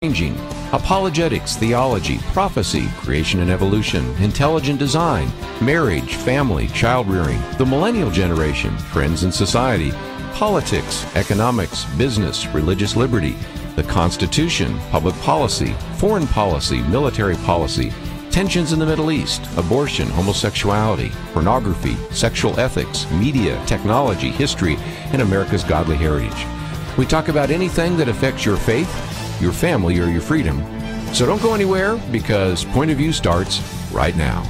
Changing, apologetics, theology, prophecy, creation and evolution, intelligent design, marriage, family, child-rearing, the millennial generation, trends in society, politics, economics, business, religious liberty, the Constitution, public policy, foreign policy, military policy, tensions in the Middle East, abortion, homosexuality, pornography, sexual ethics, media, technology, history, and America's godly heritage. We talk about anything that affects your faith, your family, or your freedom. So don't go anywhere, because Point of View starts right now.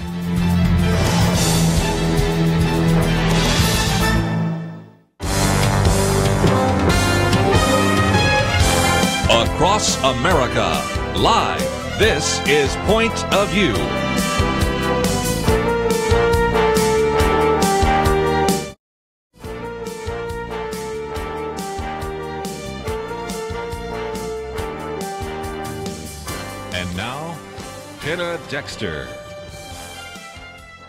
Across America, live, this is Point of View. And now, Hannah Dexter.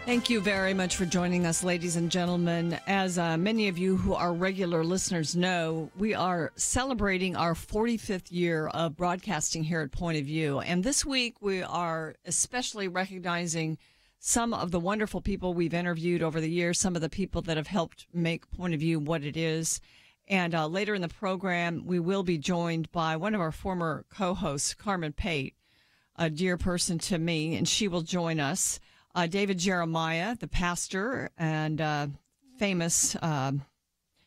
Thank you very much for joining us, ladies and gentlemen. As many of you who are regular listeners know, we are celebrating our 45th year of broadcasting here at Point of View. And this week, we are especially recognizing some of the wonderful people we've interviewed over the years, some of the people that have helped make Point of View what it is. And later in the program, we will be joined by one of our former co-hosts, Carmen Pate, a dear person to me, and she will join us. David Jeremiah, the pastor and famous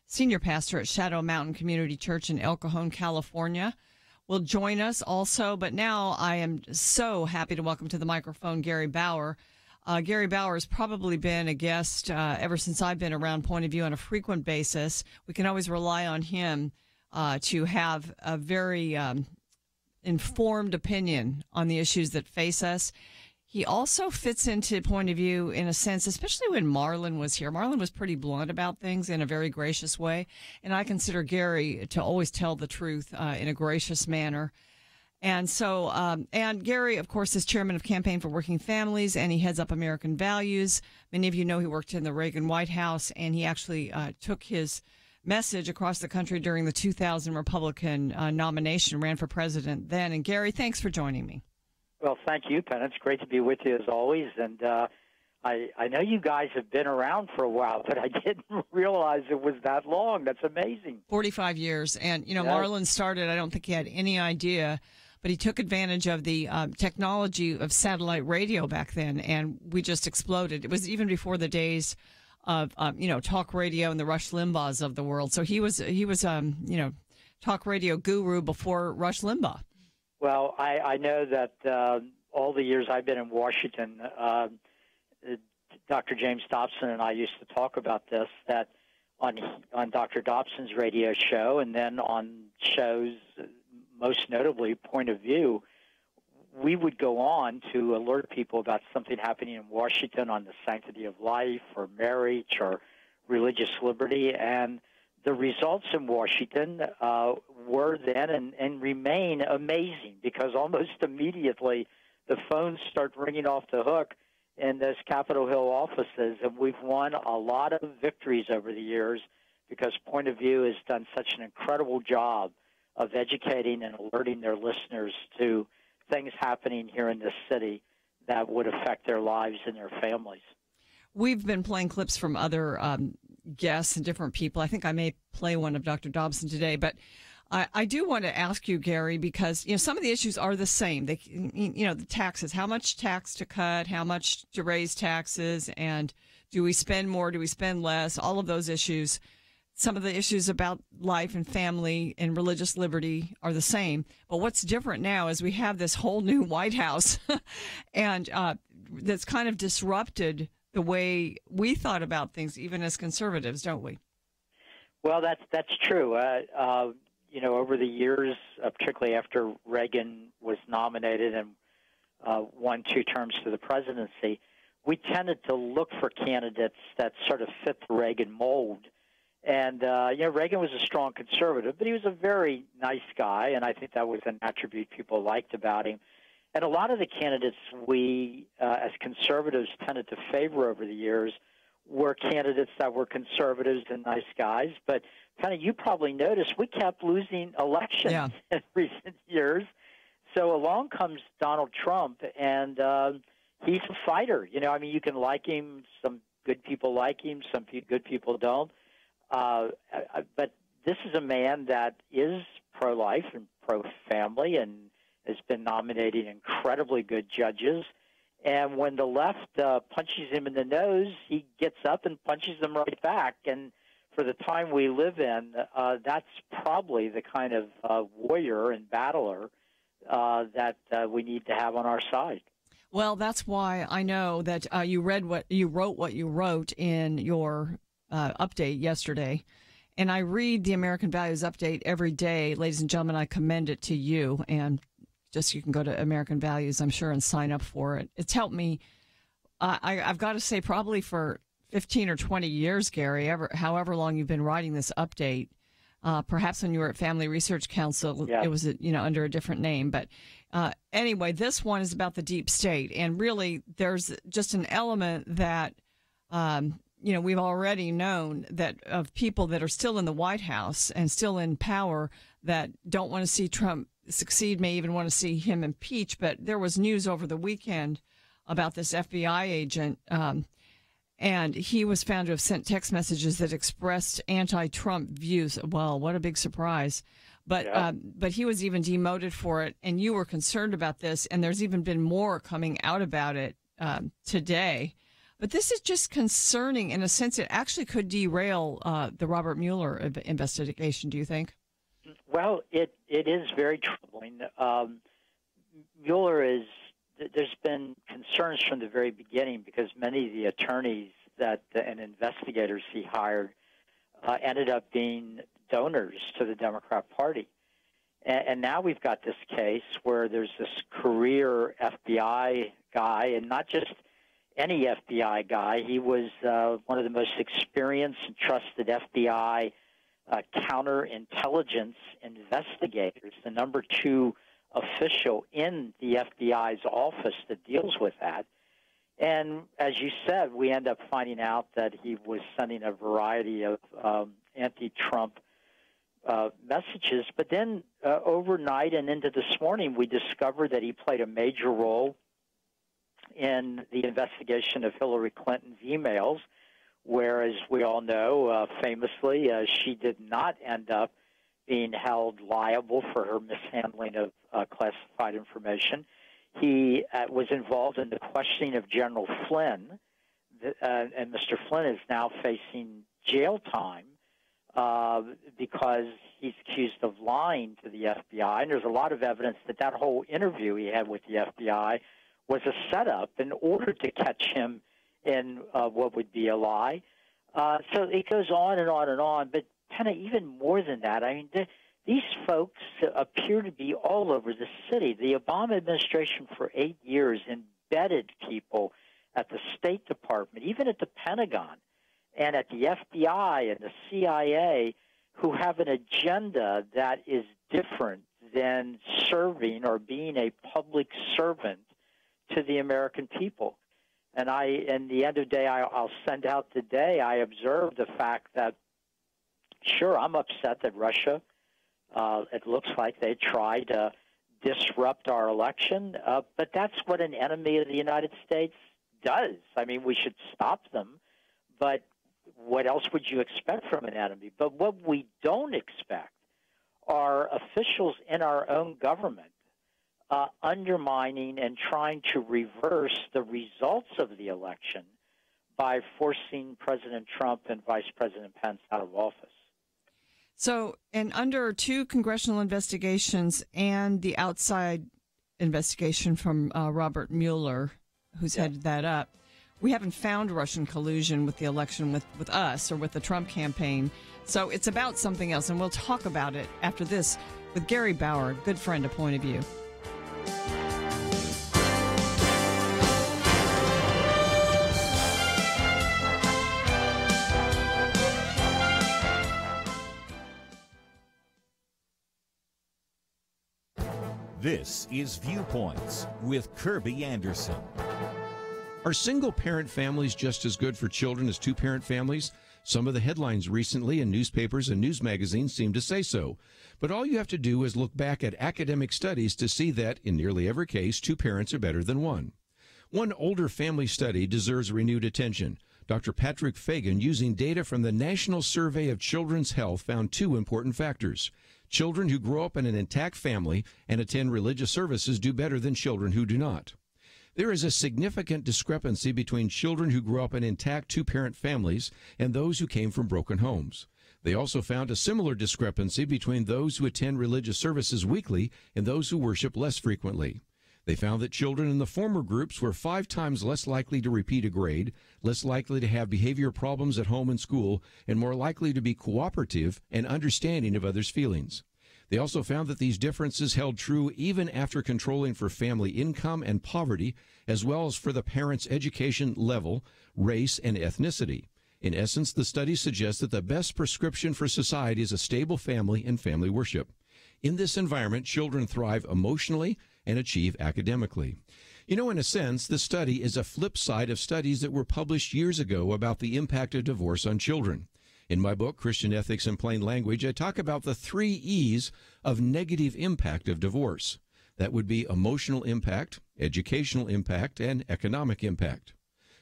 senior pastor at Shadow Mountain Community Church in El Cajon, California, will join us also. But now I am so happy to welcome to the microphone Gary Bauer. Gary Bauer has probably been a guest ever since I've been around Point of View on a frequent basis. We can always rely on him to have a very informed opinion on the issues that face us. He also fits into Point of View in a sense, especially when Marlon was here. Marlon was pretty blunt about things in a very gracious way. And I consider Gary to always tell the truth in a gracious manner. And so, and Gary, of course, is chairman of Campaign for Working Families, and he heads up American Values. Many of you know he worked in the Reagan White House, and he actually took his message across the country during the 2000 Republican nomination, ran for president then. And Gary, thanks for joining me. Well, thank you, Penn. It's great to be with you as always. And I know you guys have been around for a while, but I didn't realize it was that long. That's amazing. 45 years. And, you know, Marlon started, I don't think he had any idea, but he took advantage of the technology of satellite radio back then, and we just exploded. It was even before the days of, talk radio and the Rush Limbaughs of the world. So he was talk radio guru before Rush Limbaugh. Well, I know that all the years I've been in Washington, Dr. James Dobson and I used to talk about this, that on Dr. Dobson's radio show and then on shows, most notably Point of View, we would go on to alert people about something happening in Washington on the sanctity of life or marriage or religious liberty. And the results in Washington were then and remain amazing, because almost immediately the phones start ringing off the hook in those Capitol Hill offices. And we've won a lot of victories over the years because Point of View has done such an incredible job of educating and alerting their listeners to things happening here in this city that would affect their lives and their families. We've been playing clips from other guests and different people. I think I may play one of Dr. Dobson today, but I do want to ask you, Gary, because some of the issues are the same. They, the taxes, how much tax to cut, how much to raise taxes, and do we spend more, do we spend less? All of those issues. Some of the issues about life and family and religious liberty are the same. But what's different now is we have this whole new White House, and that's kind of disrupted the way we thought about things, even as conservatives, don't we? Well, that's true. Over the years, particularly after Reagan was nominated and won 2 terms to the presidency, we tended to look for candidates that sort of fit the Reagan mold. And, Reagan was a strong conservative, but he was a very nice guy, and I think that was an attribute people liked about him. And a lot of the candidates we, as conservatives, tended to favor over the years were candidates that were conservatives and nice guys. But kind of, you probably noticed we kept losing elections in recent years. So along comes Donald Trump, and he's a fighter. You know, I mean, you can like him. Some good people like him. Some good people don't. But this is a man that is pro-life and pro-family and has been nominating incredibly good judges. And when the left punches him in the nose, he gets up and punches them right back. And for the time we live in, that's probably the kind of warrior and battler that we need to have on our side. Well, that's why I know that you wrote what you wrote in your update yesterday. And I read the American Values Update every day. Ladies and gentlemen, I commend it to you. And just you can go to American Values, I'm sure, and sign up for it. It's helped me, I've got to say, probably for 15 or 20 years, Gary, however long you've been writing this update. Perhaps when you were at Family Research Council, It was under a different name. But anyway, this one is about the deep state. And really, there's just an element that, we've already known that of people that are still in the White House and still in power that don't want to see Trump succeed, may even want to see him impeached. But there was news over the weekend about this FBI agent, and he was found to have sent text messages that expressed anti-Trump views. Well, what a big surprise. But he was even demoted for it, and you were concerned about this, and there's even been more coming out about it today. But this is just concerning in a sense. It actually could derail the Robert Mueller investigation, do you think? Well, it is very troubling. Mueller there's been concerns from the very beginning because many of the attorneys and investigators he hired ended up being donors to the Democrat Party. And now we've got this case where there's this career FBI guy, and not just any FBI guy. He was one of the most experienced and trusted FBI counterintelligence investigators, the number 2 official in the FBI's office that deals with that. And as you said, we end up finding out that he was sending a variety of anti-Trump messages. But then overnight and into this morning, we discovered that he played a major role in the investigation of Hillary Clinton's emails, where, as we all know, famously, she did not end up being held liable for her mishandling of classified information. He was involved in the questioning of General Flynn, and Mr. Flynn is now facing jail time because he's accused of lying to the FBI. And there's a lot of evidence that whole interview he had with the FBI was a setup in order to catch him in what would be a lie. So it goes on and on and on, but kind of even more than that. I mean, these folks appear to be all over the city. The Obama administration for 8 years embedded people at the State Department, even at the Pentagon, and at the FBI and the CIA, who have an agenda that is different than serving or being a public servant to the American people. And in the end of the day, I'll send out today, I observed the fact that, sure, I'm upset that Russia, it looks like they tried to disrupt our election, but that's what an enemy of the United States does. I mean, we should stop them, but what else would you expect from an enemy? But what we don't expect are officials in our own government undermining and trying to reverse the results of the election by forcing President Trump and Vice President Pence out of office. So, and under 2 congressional investigations and the outside investigation from Robert Mueller, who's headed that up, we haven't found Russian collusion with the election with us or with the Trump campaign. So it's about something else, and we'll talk about it after this with Gary Bauer, good friend of Point of View. This is Viewpoints with Kirby Anderson. Are single-parent families just as good for children as two-parent families? Some of the headlines recently in newspapers and news magazines seem to say so. But all you have to do is look back at academic studies to see that, in nearly every case, two parents are better than one. One older family study deserves renewed attention. Dr. Patrick Fagan, using data from the National Survey of Children's Health, found two important factors. Children who grow up in an intact family and attend religious services do better than children who do not. There is a significant discrepancy between children who grow up in intact two-parent families and those who came from broken homes. They also found a similar discrepancy between those who attend religious services weekly and those who worship less frequently. They found that children in the former groups were 5 times less likely to repeat a grade, less likely to have behavior problems at home and school, and more likely to be cooperative and understanding of others' feelings. They also found that these differences held true even after controlling for family income and poverty, as well as for the parents' education level, race, and ethnicity. In essence, the study suggests that the best prescription for society is a stable family and family worship. In this environment, children thrive emotionally and achieve academically. You know, in a sense, the study is a flip side of studies that were published years ago about the impact of divorce on children. In my book, Christian Ethics in Plain Language, I talk about the 3 E's of negative impact of divorce. That would be emotional impact, educational impact, and economic impact.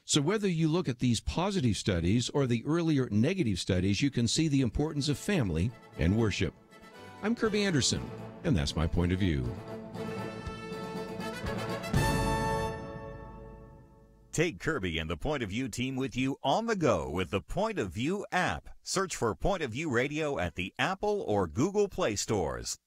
So whether you look at these positive studies or the earlier negative studies, you can see the importance of family and worship. I'm Kirby Anderson, and that's my point of view. Take Kirby and the Point of View team with you on the go with the Point of View app. Search for Point of View Radio at the Apple or Google Play stores.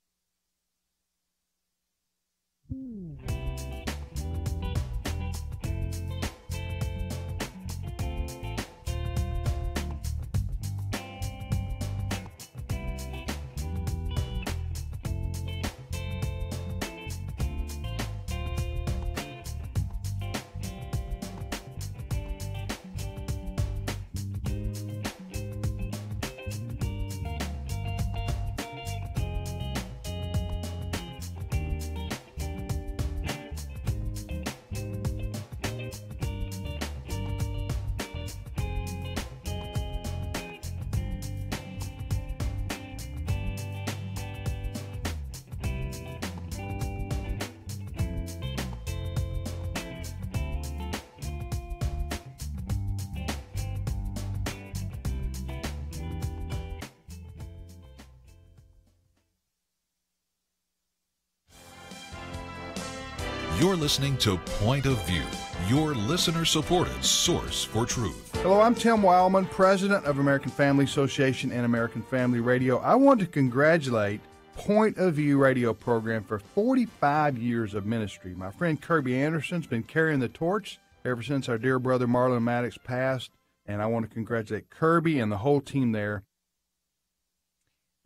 You're listening to Point of View, your listener-supported source for truth. Hello, I'm Tim Wildman, president of American Family Association and American Family Radio. I want to congratulate Point of View radio program for 45 years of ministry. My friend Kirby Anderson's been carrying the torch ever since our dear brother Marlon Maddox passed, and I want to congratulate Kirby and the whole team there.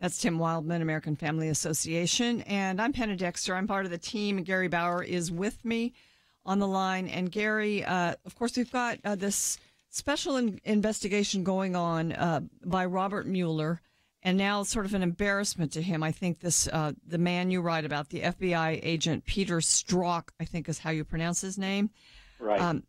That's Tim Wildman, American Family Association. And I'm Penna Dexter. I'm part of the team. Gary Bauer is with me on the line. And Gary, of course, we've got this special investigation going on by Robert Mueller. And now sort of an embarrassment to him. I think this the man you write about, the FBI agent Peter Strzok, I think is how you pronounce his name. Right.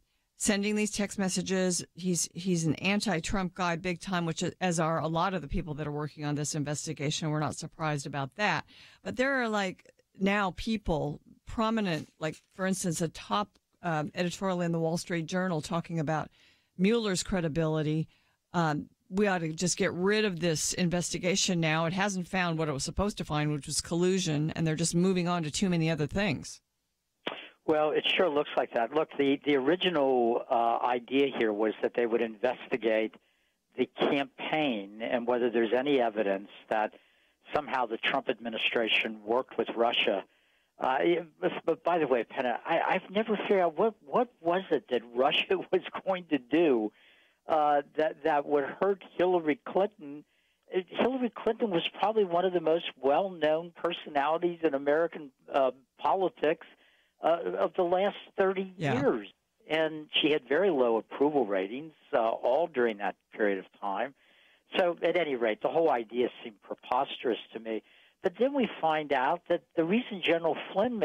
Sending these text messages. He's an anti-Trump guy big time, which as are a lot of the people that are working on this investigation. We're not surprised about that. But there are like now people prominent, like for instance, a top editorial in the Wall Street Journal talking about Mueller's credibility. We ought to just get rid of this investigation now. It hasn't found what it was supposed to find, which was collusion, and they're just moving on to too many other things. Well, it sure looks like that. Look, the original idea here was that they would investigate the campaign and whether there's any evidence that somehow the Trump administration worked with Russia. But by the way, Penna, I've never figured out what was it that Russia was going to do that would hurt Hillary Clinton. Hillary Clinton was probably one of the most well-known personalities in American politics of the last 30 years. And she had very low approval ratings all during that period of time. So at any rate, the whole idea seemed preposterous to me. But then we find out that the reason General Flynn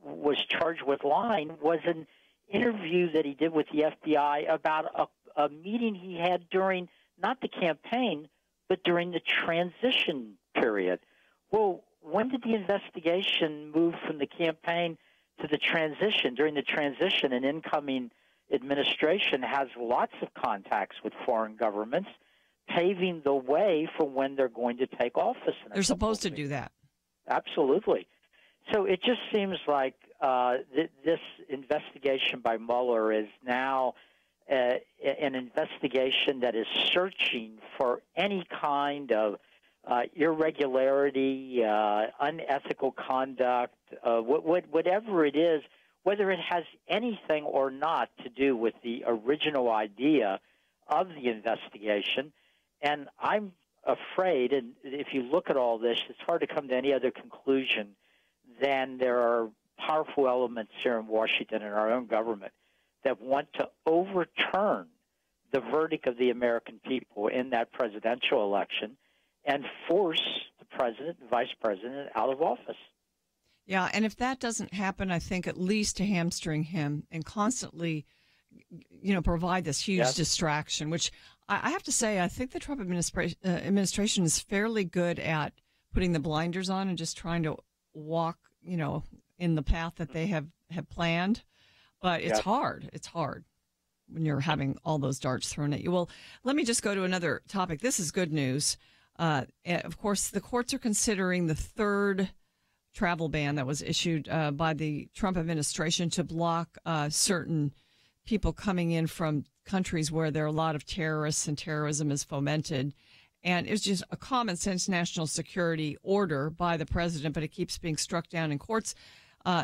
was charged with lying was an interview that he did with the FBI about a meeting he had during not the campaign, but during the transition period. Well, when did the investigation move from the campaign to the transition? During the transition, an incoming administration has lots of contacts with foreign governments, paving the way for when they're going to take office. They're supposed to do that. Absolutely. So it just seems like this investigation by Mueller is now an investigation that is searching for any kind of irregularity, unethical conduct, whatever it is, whether it has anything or not to do with the original idea of the investigation. And I'm afraid, and if you look at all this, it's hard to come to any other conclusion than there are powerful elements here in Washington and our own government that want to overturn the verdict of the American people in that presidential election and force the president and vice president out of office. Yeah, and if that doesn't happen, I think at least to hamstring him and constantly, provide this huge distraction, which I have to say, I think the Trump administration is fairly good at putting the blinders on and just trying to walk, in the path that they have planned. But it's hard. It's hard when you're having all those darts thrown at you. Well, let me just go to another topic. This is good news. Of course, the courts are considering the third travel ban that was issued by the Trump administration to block certain people coming in from countries where there are a lot of terrorists and terrorism is fomented. And it's just a common sense national security order by the president, but it keeps being struck down in courts.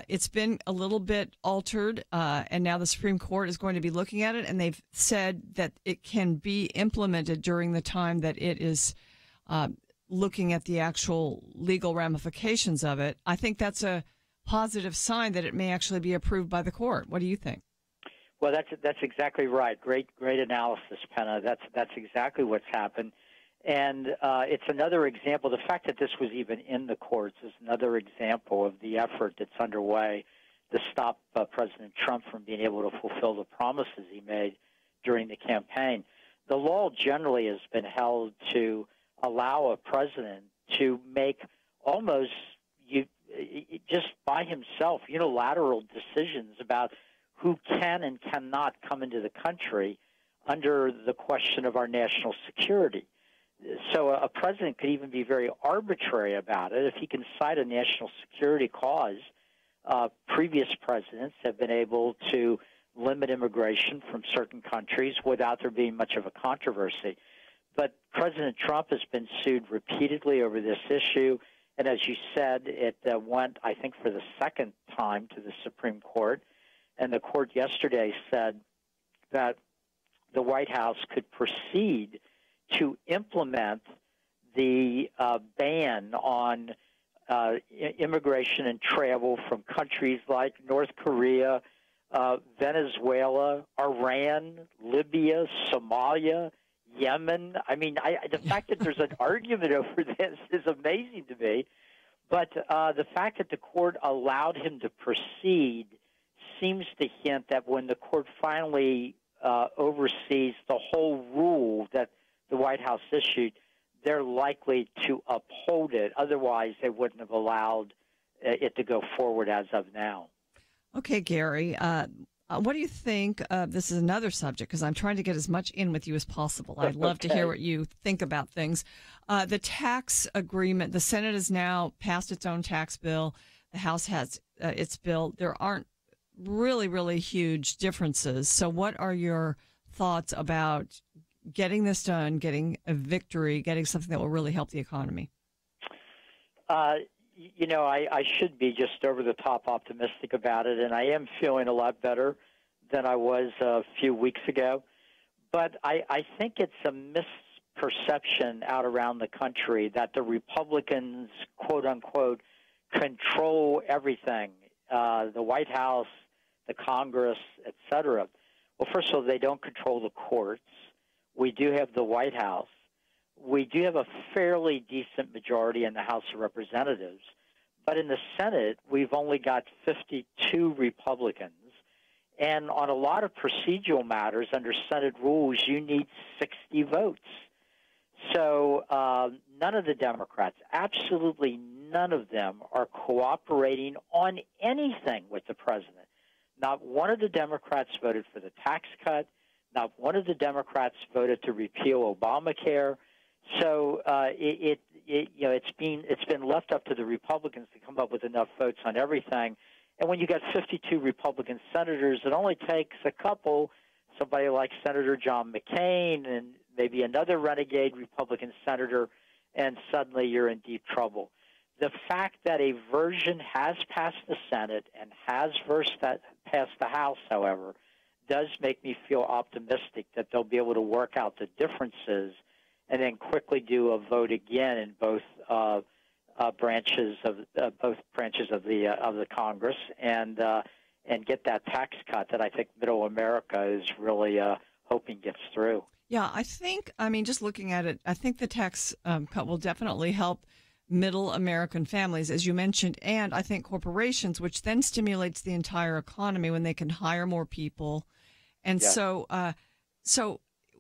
It's been a little bit altered, and now the Supreme Court is going to be looking at it, and they've said that it can be implemented during the time that it is looking at the actual legal ramifications of it. I think that's a positive sign that it may actually be approved by the court. What do you think? Well, that's exactly right. Great analysis, Penna. That's exactly what's happened. And it's another example. The fact that this was even in the courts is another example of the effort that's underway to stop President Trump from being able to fulfill the promises he made during the campaign. The law generally has been held to allow a president to make almost just by himself unilateral decisions about who can and cannot come into the country under the question of our national security. So a president could even be very arbitrary about it. If he can cite a national security cause, previous presidents have been able to limit immigration from certain countries without there being much of a controversy. But President Trump has been sued repeatedly over this issue. And as you said, it went, I think, for the second time to the Supreme Court. And the court yesterday said that the White House could proceed to implement the ban on immigration and travel from countries like North Korea, Venezuela, Iran, Libya, Somalia, Yemen. I mean, the fact that there's an argument over this is amazing to me. But the fact that the court allowed him to proceed seems to hint that when the court finally oversees the whole rule that the White House issued, they're likely to uphold it. Otherwise, they wouldn't have allowed it to go forward as of now. Okay, Gary, what do you think? This is another subject because I'm trying to get as much in with you as possible. I'd love to hear what you think about things. The tax agreement, the Senate has now passed its own tax bill. The House has its bill. There aren't really huge differences. So what are your thoughts about getting this done, getting a victory, getting something that will really help the economy? I should be just over-the-top optimistic about it, and I am feeling a lot better than I was a few weeks ago. But I think it's a misperception out around the country that the Republicans, quote-unquote, control everything, the White House, the Congress, et cetera. Well, first of all, they don't control the courts. We do have the White House. We do have a fairly decent majority in the House of Representatives. But in the Senate, we've only got 52 Republicans. And on a lot of procedural matters under Senate rules, you need 60 votes. So none of the Democrats, absolutely none of them, are cooperating on anything with the president. Not one of the Democrats voted for the tax cut. Not one of the Democrats voted to repeal Obamacare. So it's been left up to the Republicans to come up with enough votes on everything. And when you got 52 Republican senators, it only takes a couple, somebody like Senator John McCain and maybe another renegade Republican senator, and suddenly you're in deep trouble. The fact that a version has passed the Senate and has passed the House, however, does make me feel optimistic that they'll be able to work out the differences and then quickly do a vote again in both branches of the Congress and get that tax cut that I think Middle America is really hoping gets through. Yeah, just looking at it, I think the tax cut will definitely help middle American families, as you mentioned, and I think corporations, which then stimulates the entire economy when they can hire more people. And so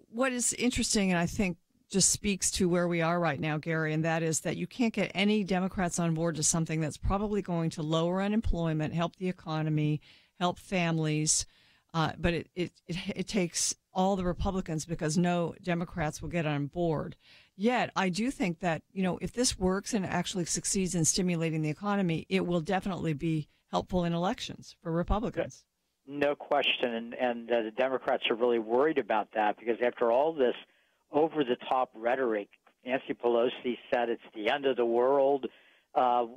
what is interesting, and I think just speaks to where we are right now, Gary, and that is that you can't get any Democrats on board to something that's probably going to lower unemployment, help the economy, help families, but it takes all the Republicans because no Democrats will get on board. Yet, I do think that, if this works and actually succeeds in stimulating the economy, it will definitely be helpful in elections for Republicans. No question, and the Democrats are really worried about that because after all this over-the-top rhetoric, Nancy Pelosi said it's the end of the world. A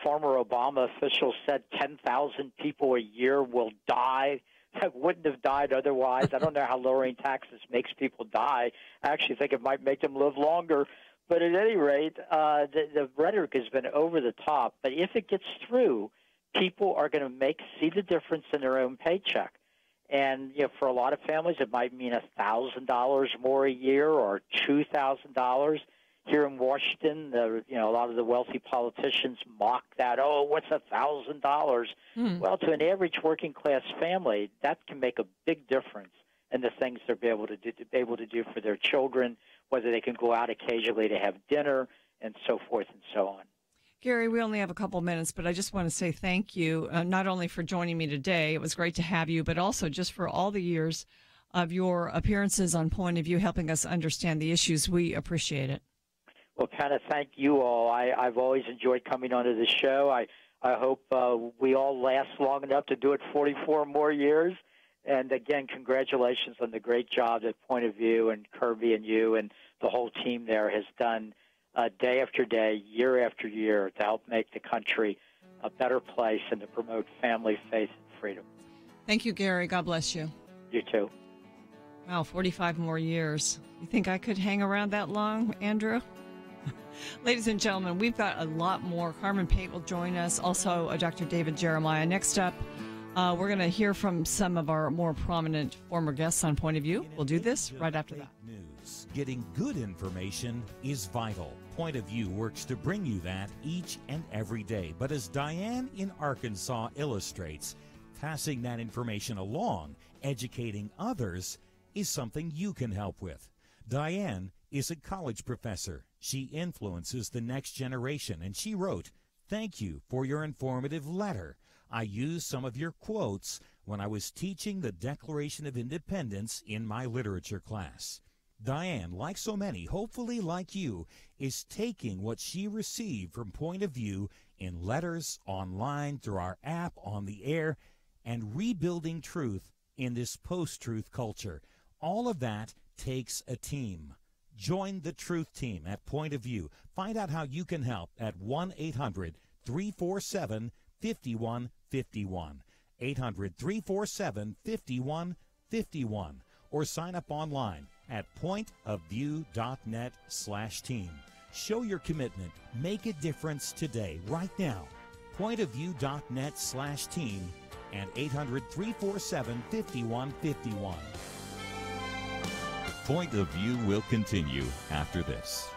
former Obama official said 10,000 people a year will die that wouldn't have died otherwise. I don't know how lowering taxes makes people die. I actually think it might make them live longer. But at any rate, the rhetoric has been over the top. But if it gets through, people are going to see the difference in their own paycheck. And for a lot of families, it might mean $1,000 more a year or $2,000. Here in Washington, a lot of the wealthy politicians mock that. Oh, what's $1,000? Well, to an average working class family, that can make a big difference in the things they're able to do for their children, whether they can go out occasionally to have dinner, and so forth and so on. Gary, we only have a couple minutes, but I just want to say thank you, not only for joining me today. It was great to have you, but also just for all the years of your appearances on Point of View, helping us understand the issues. We appreciate it. Well, kind of thank you all. I've always enjoyed coming onto the show. I hope we all last long enough to do it 44 more years. And again, congratulations on the great job that Point of View and Kirby and you and the whole team there has done day after day, year after year to help make the country a better place and to promote family, faith, and freedom. Thank you, Gary. God bless you. You too. Wow, 45 more years. You think I could hang around that long, Andrew? Ladies and gentlemen, we've got a lot more. Carmen Pate will join us, also Dr. David Jeremiah. Next up, we're going to hear from some of our more prominent former guests on Point of View. We'll do this right after that. News. Getting good information is vital. Point of View works to bring you that each and every day. But as Diane in Arkansas illustrates, passing that information along, educating others, is something you can help with. Diane is a college professor. She influences the next generation, and she wrote, "Thank you for your informative letter. I used some of your quotes when I was teaching the Declaration of Independence in my literature class." Diane, like so many, hopefully like you, is taking what she received from Point of View in letters, online, through our app, on the air, and rebuilding truth in this post-truth culture. All of that takes a team. Join the Truth Team at Point of View. Find out how you can help at 1-800-347-5151. 800-347-5151. Or sign up online at pointofview.net/team. Show your commitment. Make a difference today, right now. Pointofview.net/team and 800-347-5151. Point of View will continue after this.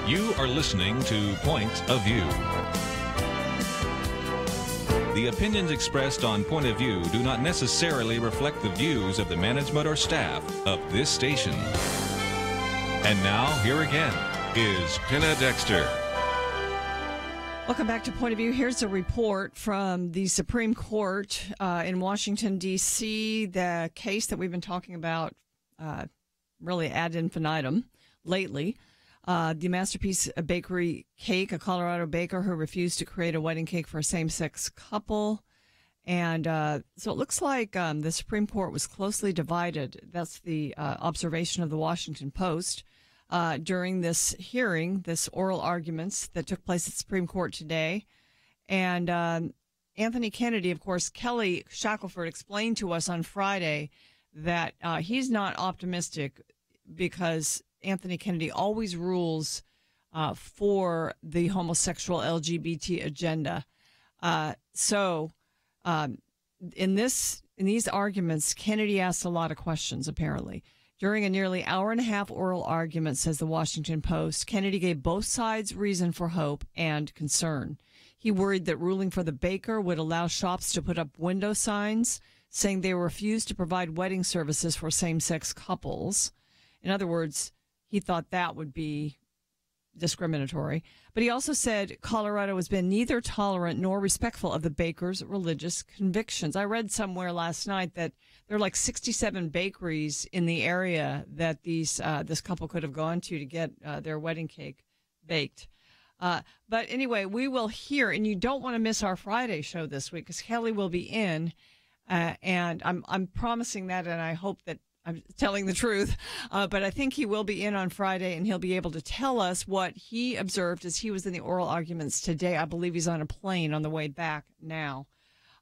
You are listening to Point of View. The opinions expressed on Point of View do not necessarily reflect the views of the management or staff of this station. And now, here again, is Pinna Dexter. Welcome back to Point of View. Here's a report from the Supreme Court in Washington, D.C., the case that we've been talking about really ad infinitum lately. The Masterpiece Bakery cake, a Colorado baker who refused to create a wedding cake for a same-sex couple. And so it looks like the Supreme Court was closely divided. That's the observation of the Washington Post. During this hearing, this oral arguments that took place at the Supreme Court today. And Anthony Kennedy, of course, Kelly Shackelford explained to us on Friday that he's not optimistic because Anthony Kennedy always rules for the homosexual LGBT agenda. So in these arguments, Kennedy asked a lot of questions, apparently. During a nearly hour-and-a-half oral argument, says the Washington Post, Kennedy gave both sides reason for hope and concern. He worried that ruling for the baker would allow shops to put up window signs saying they refused to provide wedding services for same-sex couples. In other words, he thought that would be discriminatory. But he also said Colorado has been neither tolerant nor respectful of the baker's religious convictions. I read somewhere last night that there are like 67 bakeries in the area that this couple could have gone to get their wedding cake baked. But anyway, we will hear, and you don't want to miss our Friday show this week because Kelly will be in, and I'm promising that, and I hope that I'm telling the truth, but I think he will be in on Friday, and he'll be able to tell us what he observed as he was in the oral arguments today. I believe he's on a plane on the way back now.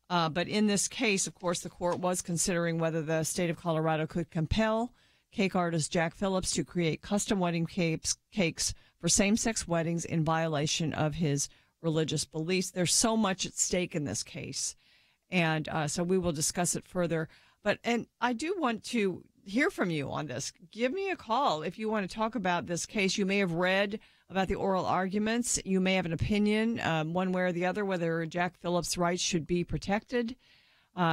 But in this case, of course, the court was considering whether the state of Colorado could compel cake artist Jack Phillips to create custom wedding cakes for same-sex weddings in violation of his religious beliefs. There's so much at stake in this case, and so we will discuss it further. And I do want to hear from you on this. Give me a call if you want to talk about this case. You may have read about the oral arguments. You may have an opinion one way or the other whether Jack Phillips' rights should be protected,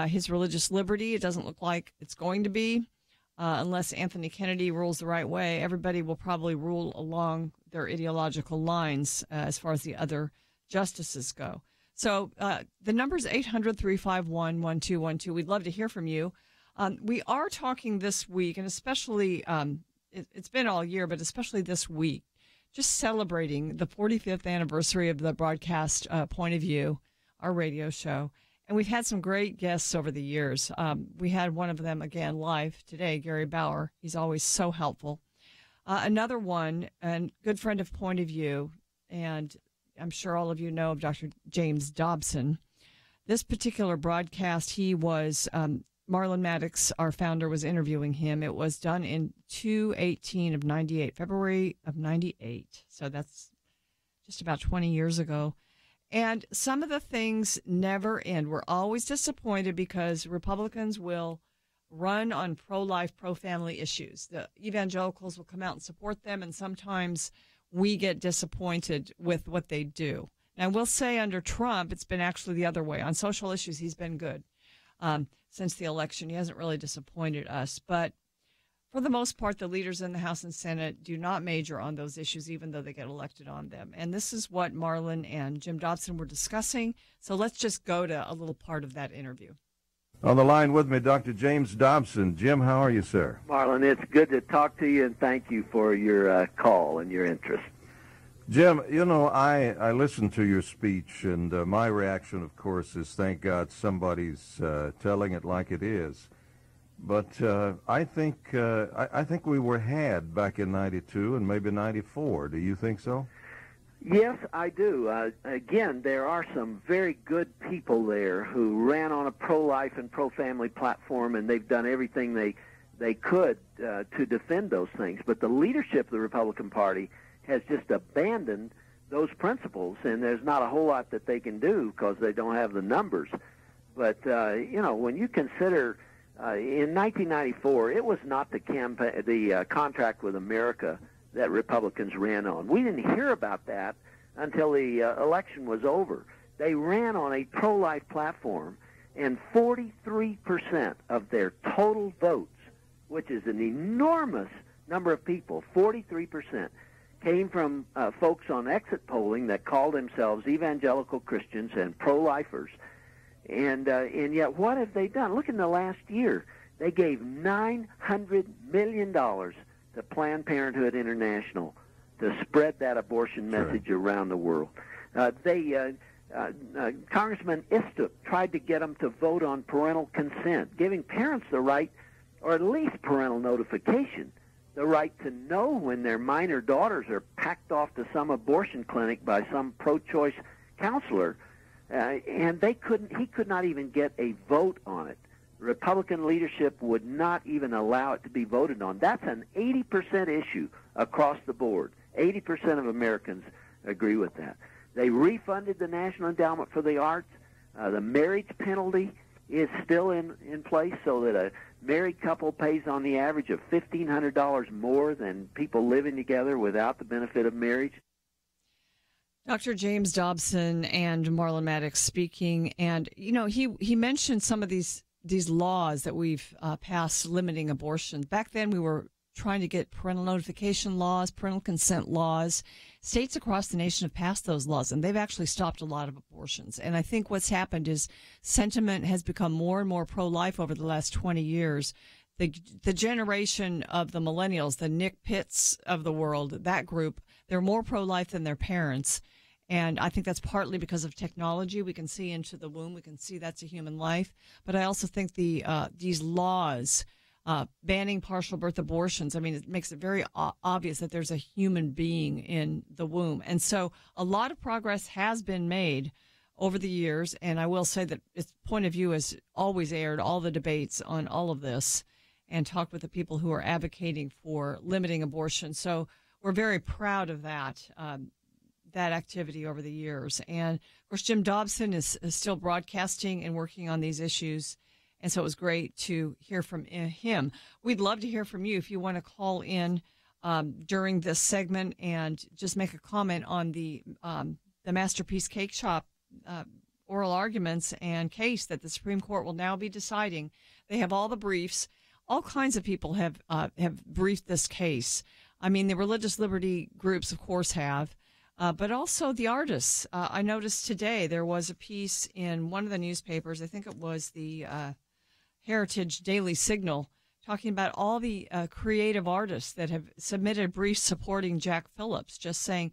his religious liberty. It doesn't look like it's going to be unless Anthony Kennedy rules the right way. Everybody will probably rule along their ideological lines as far as the other justices go. So the number is 800-351-1212. We'd love to hear from you. We are talking this week, and especially it's been all year, but especially this week, just celebrating the 45th anniversary of the broadcast Point of View, our radio show. And we've had some great guests over the years. We had one of them again live today, Gary Bauer. He's always so helpful. Another one, and good friend of Point of View, and I'm sure all of you know of Dr. James Dobson. This particular broadcast, he was, Marlon Maddox, our founder, was interviewing him. It was done in 2/18 of 98, February of 98. So that's just about 20 years ago. And some of the things never end. We're always disappointed because Republicans will run on pro-life, pro-family issues. The evangelicals will come out and support them, and sometimes we get disappointed with what they do. Now, we'll say under Trump, it's been actually the other way. On social issues, he's been good. Since the election, he hasn't really disappointed us. But for the most part, the leaders in the House and Senate do not major on those issues, even though they get elected on them. And this is what Marlon and Jim Dobson were discussing. So let's just go to a little part of that interview. On the line with me, Dr. James Dobson. Jim, how are you, sir? Marlon, it's good to talk to you, and thank you for your call and your interest. Jim, you know, I listened to your speech, and my reaction, of course, is thank God somebody's telling it like it is. But I think we were had back in 92 and maybe 94. Do you think so? Yes, I do. Again, there are some very good people there who ran on a pro-life and pro-family platform, and they've done everything they could to defend those things. But the leadership of the Republican Party has just abandoned those principles, and there's not a whole lot that they can do because they don't have the numbers. But, you know, when you consider in 1994, it was not the contract with America that Republicans ran on. We didn't hear about that until the election was over. They ran on a pro-life platform, and 43% of their total votes, which is an enormous number of people, 43%, came from folks on exit polling that called themselves evangelical Christians and pro-lifers. And yet, what have they done? Look, in the last year, they gave $900 million to Planned Parenthood International to spread that abortion message around the world. Congressman Istup tried to get them to vote on parental consent, giving parents the right, or at least parental notification, the right to know when their minor daughters are packed off to some abortion clinic by some pro-choice counselor, and he could not even get a vote on it. Republican leadership would not even allow it to be voted on. That's an 80% issue across the board. 80% of Americans agree with that. They refunded the National Endowment for the Arts. The marriage penalty is still in place, so that a married couple pays on the average of $1,500 more than people living together without the benefit of marriage. Dr. James Dobson and Marlon Maddox speaking, and he mentioned some of these laws that we've passed limiting abortion. Back then, we were trying to get parental notification laws, parental consent laws. States across the nation have passed those laws, and they've actually stopped a lot of abortions. And I think what's happened is sentiment has become more and more pro-life over the last 20 years. The generation of the millennials, the Nick Pitts of the world, that group, they're more pro-life than their parents. And I think that's partly because of technology. We can see into the womb. We can see that's a human life. But I also think these laws banning partial birth abortions, I mean, it makes it very obvious that there's a human being in the womb. And so a lot of progress has been made over the years. And I will say that its point of view has always aired all the debates on all of this and talked with the people who are advocating for limiting abortion. So we're very proud of that activity over the years. And of course, Jim Dobson is still broadcasting and working on these issues. And so it was great to hear from him. We'd love to hear from you if you want to call in during this segment and just make a comment on the Masterpiece Cake Shop oral arguments and case that the Supreme Court will now be deciding. They have all the briefs. All kinds of people have briefed this case. I mean, the religious liberty groups, of course, have. But also the artists. I noticed today there was a piece in one of the newspapers, I think it was the Heritage Daily Signal, talking about all the creative artists that have submitted briefs supporting Jack Phillips, just saying,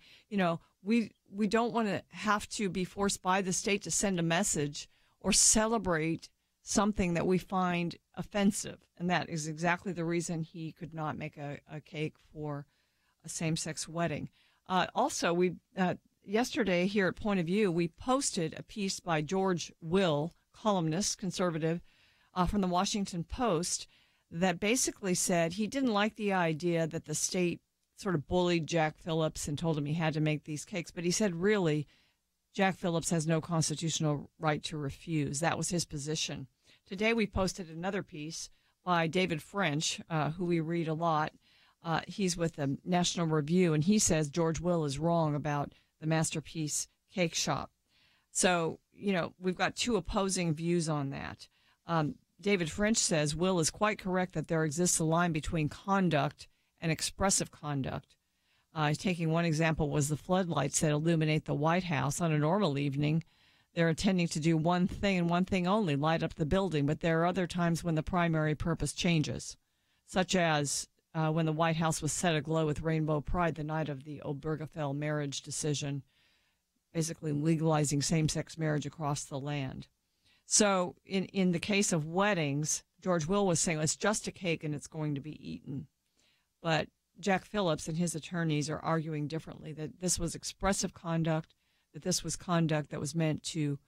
we don't want to have to be forced by the state to send a message or celebrate something that we find offensive. And that is exactly the reason he could not make a cake for a same-sex wedding. Also, yesterday here at Point of View, we posted a piece by George Will, columnist, conservative, from the Washington Post, that basically said he didn't like the idea that the state sort of bullied Jack Phillips and told him he had to make these cakes. But he said, really, Jack Phillips has no constitutional right to refuse. That was his position. Today we posted another piece by David French, who we read a lot. He's with the National Review, and he says George Will is wrong about the Masterpiece Cake Shop. So, we've got two opposing views on that. David French says Will is quite correct that there exists a line between conduct and expressive conduct. Taking one example was the floodlights that illuminate the White House. On a normal evening, they're intending to do one thing and one thing only, light up the building. But there are other times when the primary purpose changes, such as when the White House was set aglow with rainbow pride the night of the Obergefell marriage decision, basically legalizing same-sex marriage across the land. So in the case of weddings, George Will was saying it's just a cake and it's going to be eaten. But Jack Phillips and his attorneys are arguing differently, that this was expressive conduct, that this was conduct that was meant to,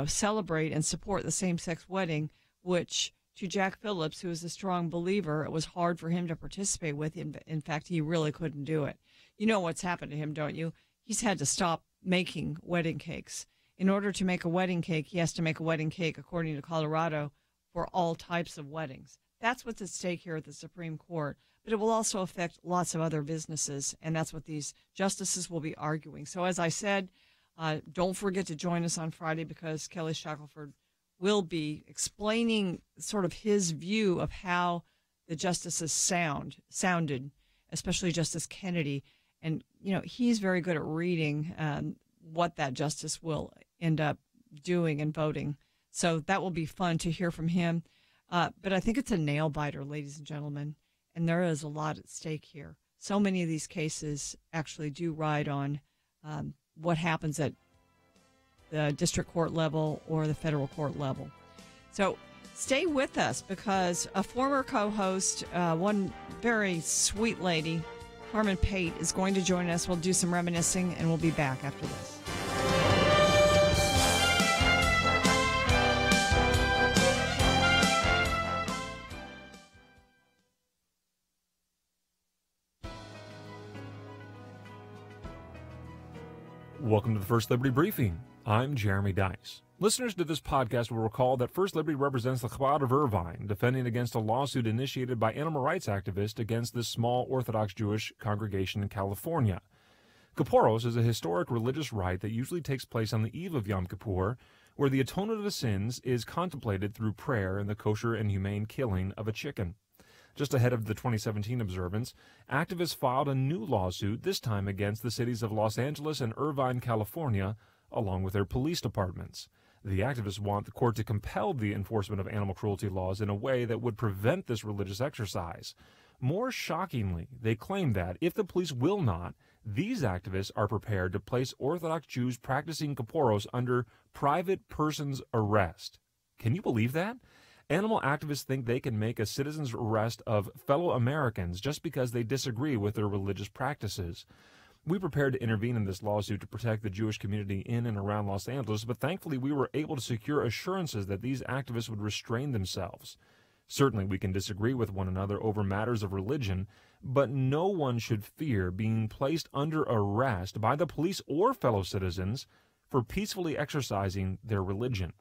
celebrate and support the same-sex wedding, which to Jack Phillips, who is a strong believer, it was hard for him to participate with. In fact, he really couldn't do it. You know what's happened to him, don't you? He's had to stop making wedding cakes. In order to make a wedding cake, he has to make a wedding cake, according to Colorado, for all types of weddings. That's what's at stake here at the Supreme Court. but it will also affect lots of other businesses, and that's what these justices will be arguing. So as I said, don't forget to join us on Friday, because Kelly Shackelford will be explaining sort of his view of how the justices sounded, especially Justice Kennedy. And, he's very good at reading what that justice will end up doing and voting. So that will be fun to hear from him. But I think it's a nail biter, ladies and gentlemen, and there is a lot at stake here. So many of these cases actually do ride on what happens at the district court level or the federal court level. So stay with us, because a former co-host, one very sweet lady, Carmen Pate, is going to join us. We'll do some reminiscing, and we'll be back after this. Welcome to the First Liberty Briefing. I'm Jeremy Dice. Listeners to this podcast will recall that First Liberty represents the Chabad of Irvine, defending against a lawsuit initiated by animal rights activists against this small Orthodox Jewish congregation in California. Kippuros is a historic religious rite that usually takes place on the eve of Yom Kippur, where the atonement of the sins is contemplated through prayer and the kosher and humane killing of a chicken. Just ahead of the 2017 observance, activists filed a new lawsuit, this time against the cities of Los Angeles and Irvine, California, along with their police departments. The activists want the court to compel the enforcement of animal cruelty laws in a way that would prevent this religious exercise. More shockingly, they claim that, if the police will not, these activists are prepared to place Orthodox Jews practicing Kippuros under private person's arrest. Can you believe that? Animal activists think they can make a citizen's arrest of fellow Americans just because they disagree with their religious practices. We prepared to intervene in this lawsuit to protect the Jewish community in and around Los Angeles, but thankfully we were able to secure assurances that these activists would restrain themselves. Certainly we can disagree with one another over matters of religion, but no one should fear being placed under arrest by the police or fellow citizens for peacefully exercising their religion.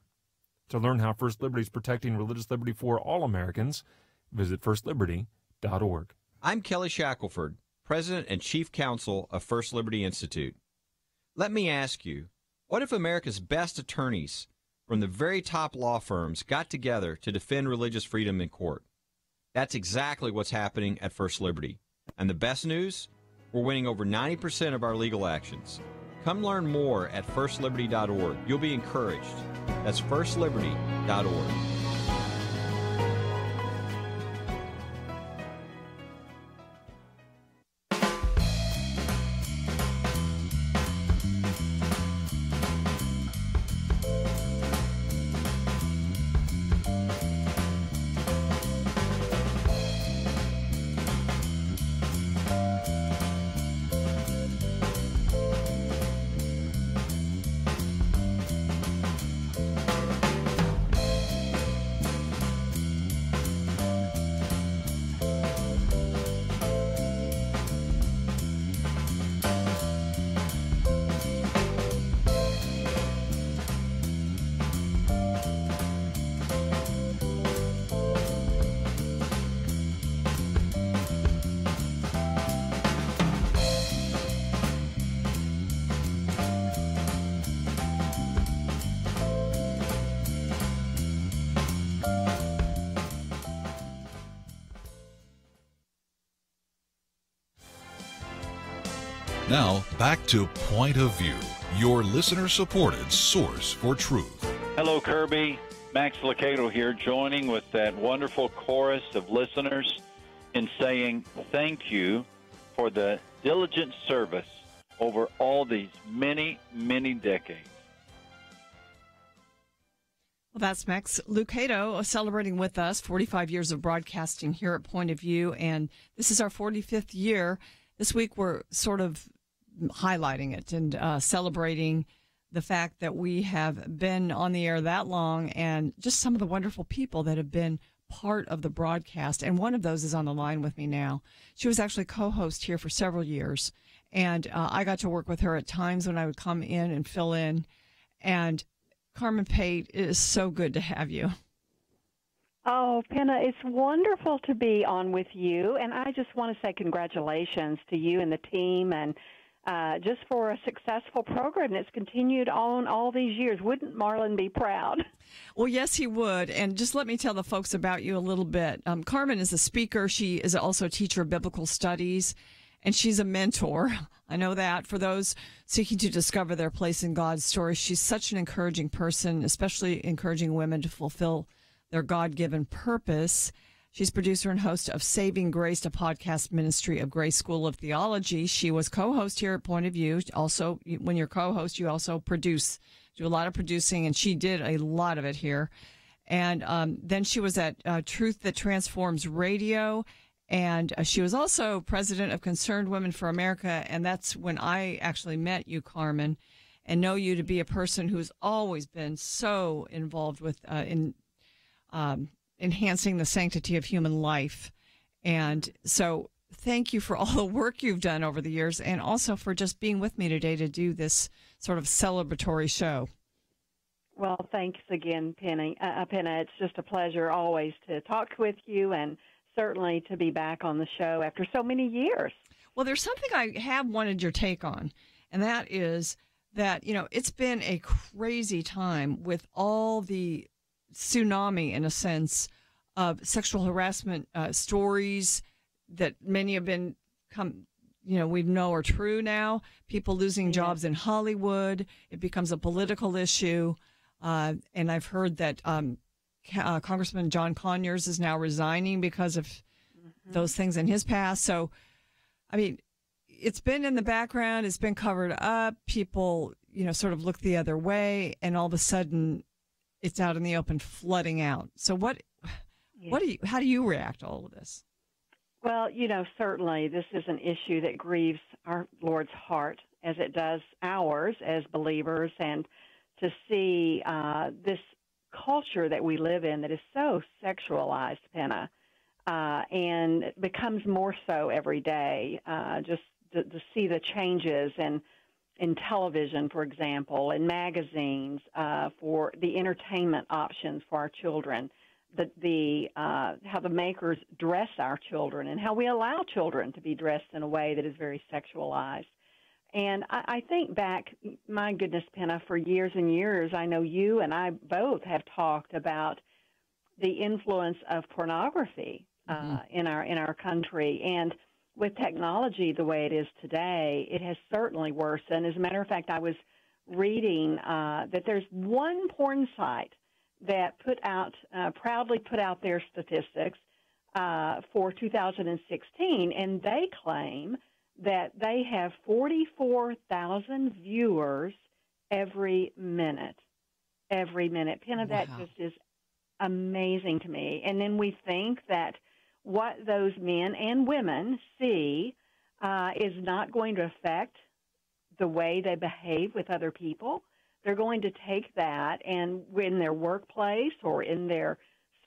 To learn how First Liberty is protecting religious liberty for all Americans, visit firstliberty.org. I'm Kelly Shackelford, President and Chief Counsel of First Liberty Institute. Let me ask you, what if America's best attorneys from the very top law firms got together to defend religious freedom in court? That's exactly what's happening at First Liberty. And the best news? We're winning over 90% of our legal actions. Come learn more at firstliberty.org. You'll be encouraged. That's firstliberty.org. Now, back to Point of View, your listener-supported source for truth. Hello, Kirby. Max Lucado here, joining with that wonderful chorus of listeners in saying thank you for the diligent service over all these many, many decades. Well, that's Max Lucado celebrating with us 45 years of broadcasting here at Point of View, and this is our 45th year. This week we're sort of highlighting it and celebrating the fact that we have been on the air that long, and just some of the wonderful people that have been part of the broadcast. And one of those is on the line with me now. She was actually co-host here for several years, and I got to work with her at times when I would come in and fill in. And Carmen Pate, it is so good to have you. Oh, Penna, it's wonderful to be on with you, and I just want to say congratulations to you and the team, and just for a successful program that's continued on all these years. Wouldn't Marlon be proud? Well, yes, he would. And just let me tell the folks about you a little bit. Carmen is a speaker. She is also a teacher of biblical studies, and she's a mentor. I know that for those seeking to discover their place in God's story. She's such an encouraging person, especially encouraging women to fulfill their God-given purpose. She's producer and host of Saving Grace, a podcast ministry of Grace School of Theology. She was co-host here at Point of View. Also, when you're co-host, you also do a lot of producing, and she did a lot of it here. And then she was at Truth That Transforms Radio, and she was also president of Concerned Women for America, and that's when I actually met you, Carmen, and know you to be a person who's always been so involved with enhancing the sanctity of human life. And so thank you for all the work you've done over the years, and also for just being with me today to do this sort of celebratory show. Well, thanks again, Penna. It's just a pleasure always to talk with you, and certainly to be back on the show after so many years. Well, there's something I have wanted your take on, and that is that, it's been a crazy time with all the tsunami, in a sense, of sexual harassment stories that many have we know are true now. People losing jobs in Hollywood. It becomes a political issue. And I've heard that Congressman John Conyers is now resigning because of those things in his past. So, I mean, it's been in the background. It's been covered up. People, sort of look the other way, and all of a sudden it's out in the open, flooding out. So how do you react to all of this? Well, certainly this is an issue that grieves our Lord's heart, as it does ours as believers, and to see this culture that we live in that is so sexualized, Penna, and becomes more so every day, just to see the changes in television, for example, in magazines, for the entertainment options for our children, how the makers dress our children, and how we allow children to be dressed in a way that is very sexualized. And I think back, my goodness, Penna, for years and years, I know you and I both have talked about the influence of pornography in our country. And with technology the way it is today, it has certainly worsened. As a matter of fact, I was reading that there's one porn site that proudly put out their statistics for 2016, and they claim that they have 44,000 viewers every minute. Penna, that just is amazing to me. And then we think that what those men and women see is not going to affect the way they behave with other people. They're going to take that and in their workplace or in their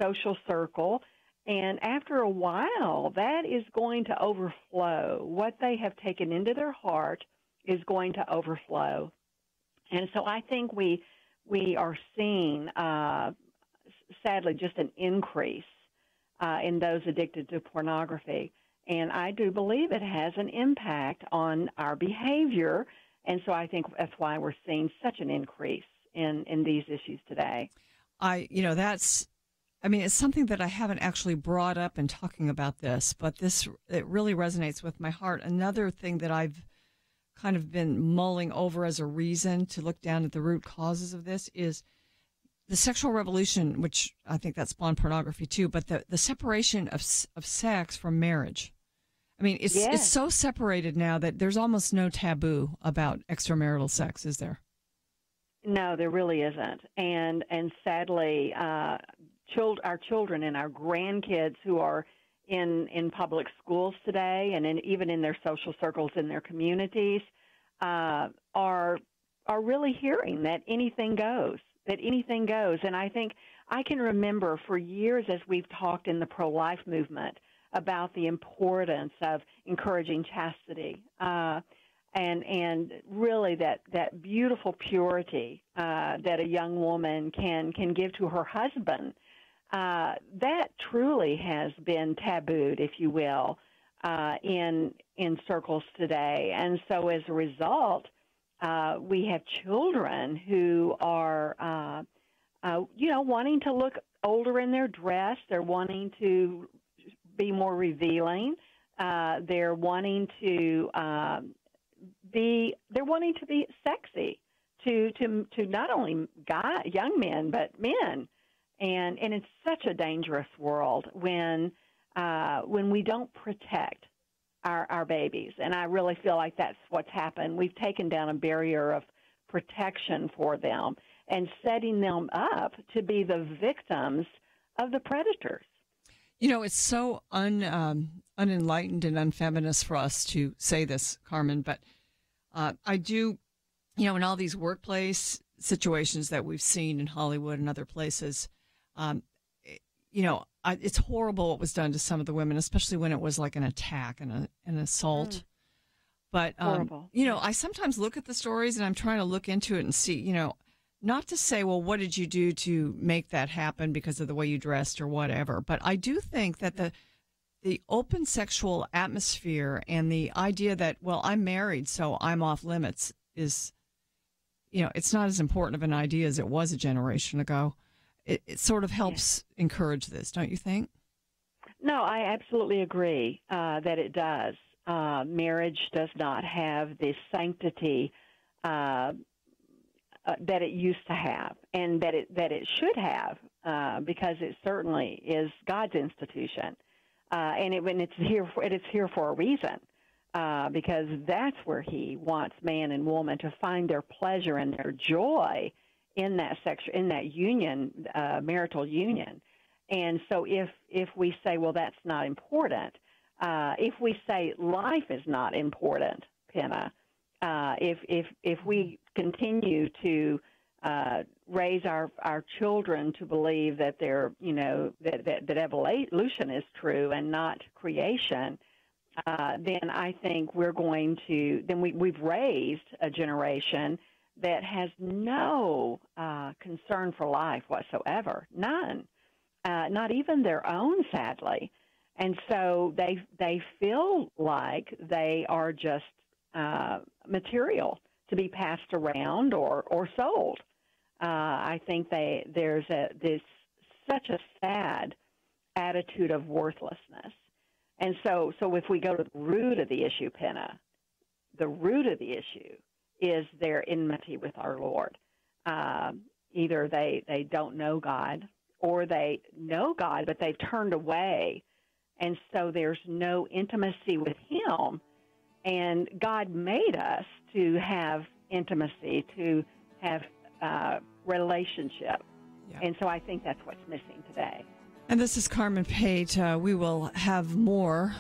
social circle, and after a while, that is going to overflow. What they have taken into their heart is going to overflow. And so I think we are seeing, sadly, just an increase in those addicted to pornography. And I do believe it has an impact on our behavior. And so I think that's why we're seeing such an increase in these issues today. It's something that I haven't actually brought up in talking about this, but it really resonates with my heart. Another thing that I've kind of been mulling over as a reason to look down at the root causes of this is the sexual revolution, which I think that spawned pornography too, but the separation of sex from marriage. I mean, it's so separated now that there's almost no taboo about extramarital sex, is there? No, there really isn't. And sadly, our children and our grandkids who are in public schools today and even in their social circles in their communities are really hearing that anything goes. And I think I can remember for years as we've talked in the pro-life movement about the importance of encouraging chastity and really that beautiful purity that a young woman can give to her husband that truly has been tabooed, if you will, in circles today. And so as a result, we have children who are, wanting to look older in their dress. They're wanting to be more revealing. They're wanting to be sexy to not only young men but men, and it's such a dangerous world when we don't protect our babies, and I really feel like that's what's happened. We've taken down a barrier of protection for them and setting them up to be the victims of the predators. You know, it's so unenlightened and unfeminist for us to say this, Carmen, but I do, in all these workplace situations that we've seen in Hollywood and other places, it's horrible what was done to some of the women, especially when it was like an attack and an assault. But, horrible. I sometimes look at the stories and I'm trying to look into it and see, not to say, well, what did you do to make that happen because of the way you dressed or whatever. But I do think that the open sexual atmosphere and the idea that, well, I'm married, so I'm off limits is, it's not as important of an idea as it was a generation ago. It sort of helps encourage this, don't you think? No, I absolutely agree that it does. Marriage does not have the sanctity that it used to have, and that it should have, because it certainly is God's institution, and it's here for a reason, because that's where He wants man and woman to find their pleasure and their joy in that union, marital union. And so if we say, well, that's not important, if we say life is not important, Penna, if we continue to raise our children to believe that they're that evolution is true and not creation, then I think we've raised a generation that has no concern for life whatsoever, none, not even their own, sadly. And so they feel like they are just material to be passed around or sold. I think there's such a sad attitude of worthlessness. And so if we go to the root of the issue, Penna, the root of the issue is their enmity with our Lord. Either they don't know God, or they know God, but they've turned away. And so there's no intimacy with Him. And God made us to have intimacy, to have relationship. Yeah. And so I think that's what's missing today. And this is Carmen Pate. We will have more.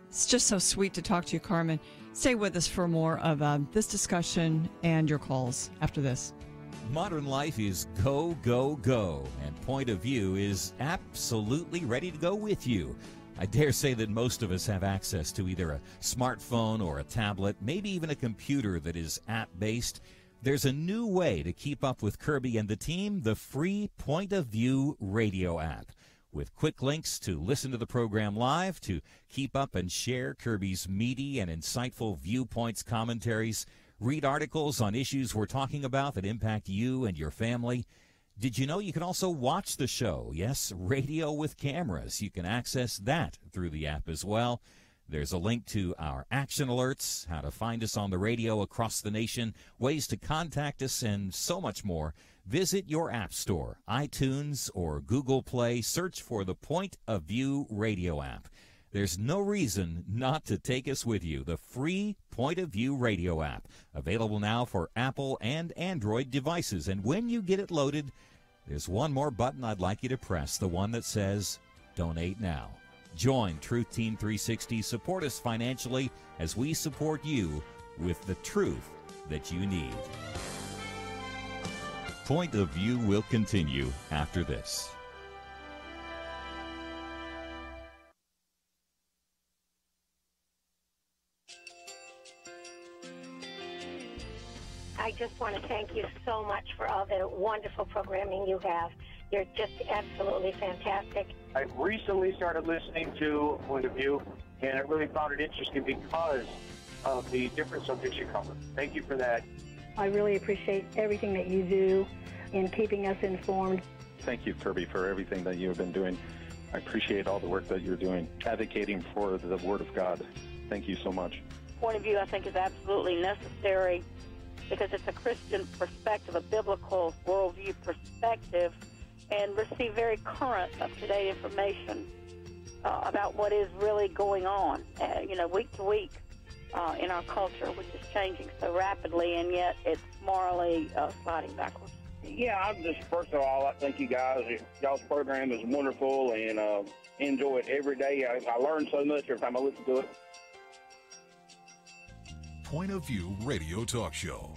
It's just so sweet to talk to you, Carmen. Stay with us for more of this discussion and your calls after this. Modern life is go, go, go, and Point of View is absolutely ready to go with you. I dare say that most of us have access to either a smartphone or a tablet, maybe even a computer that is app-based. There's a new way to keep up with Kirby and the team, the free Point of View radio app. With quick links to listen to the program live, to keep up and share Kirby's meaty and insightful viewpoints, commentaries, read articles on issues we're talking about that impact you and your family. Did you know you can also watch the show? Yes, radio with cameras. You can access that through the app as well. There's a link to our action alerts, how to find us on the radio across the nation, ways to contact us, and so much more. Visit your app store, iTunes or Google Play. Search for the Point of View radio app. There's no reason not to take us with you. The free Point of View radio app, available now for Apple and Android devices. And when you get it loaded, there's one more button I'd like you to press, the one that says Donate Now. Join Truth Team 360. Support us financially as we support you with the truth that you need. Point of View will continue after this. I just want to thank you so much for all the wonderful programming you have. You're just absolutely fantastic. I recently started listening to Point of View, and I really found it interesting because of the different subjects you cover. Thank you for that. I really appreciate everything that you do in keeping us informed. Thank you, Kirby, for everything that you have been doing. I appreciate all the work that you're doing, advocating for the Word of God. Thank you so much. Point of View, I think, is absolutely necessary because it's a Christian perspective, a biblical worldview perspective, and receive very current, up-to-date information about what is really going on, week to week in our culture, which is changing so rapidly, and yet it's morally sliding backwards. Yeah, first of all, I thank you guys. Y'all's program is wonderful, and enjoy it every day. I learn so much every time I listen to it. Point of View Radio Talk Show.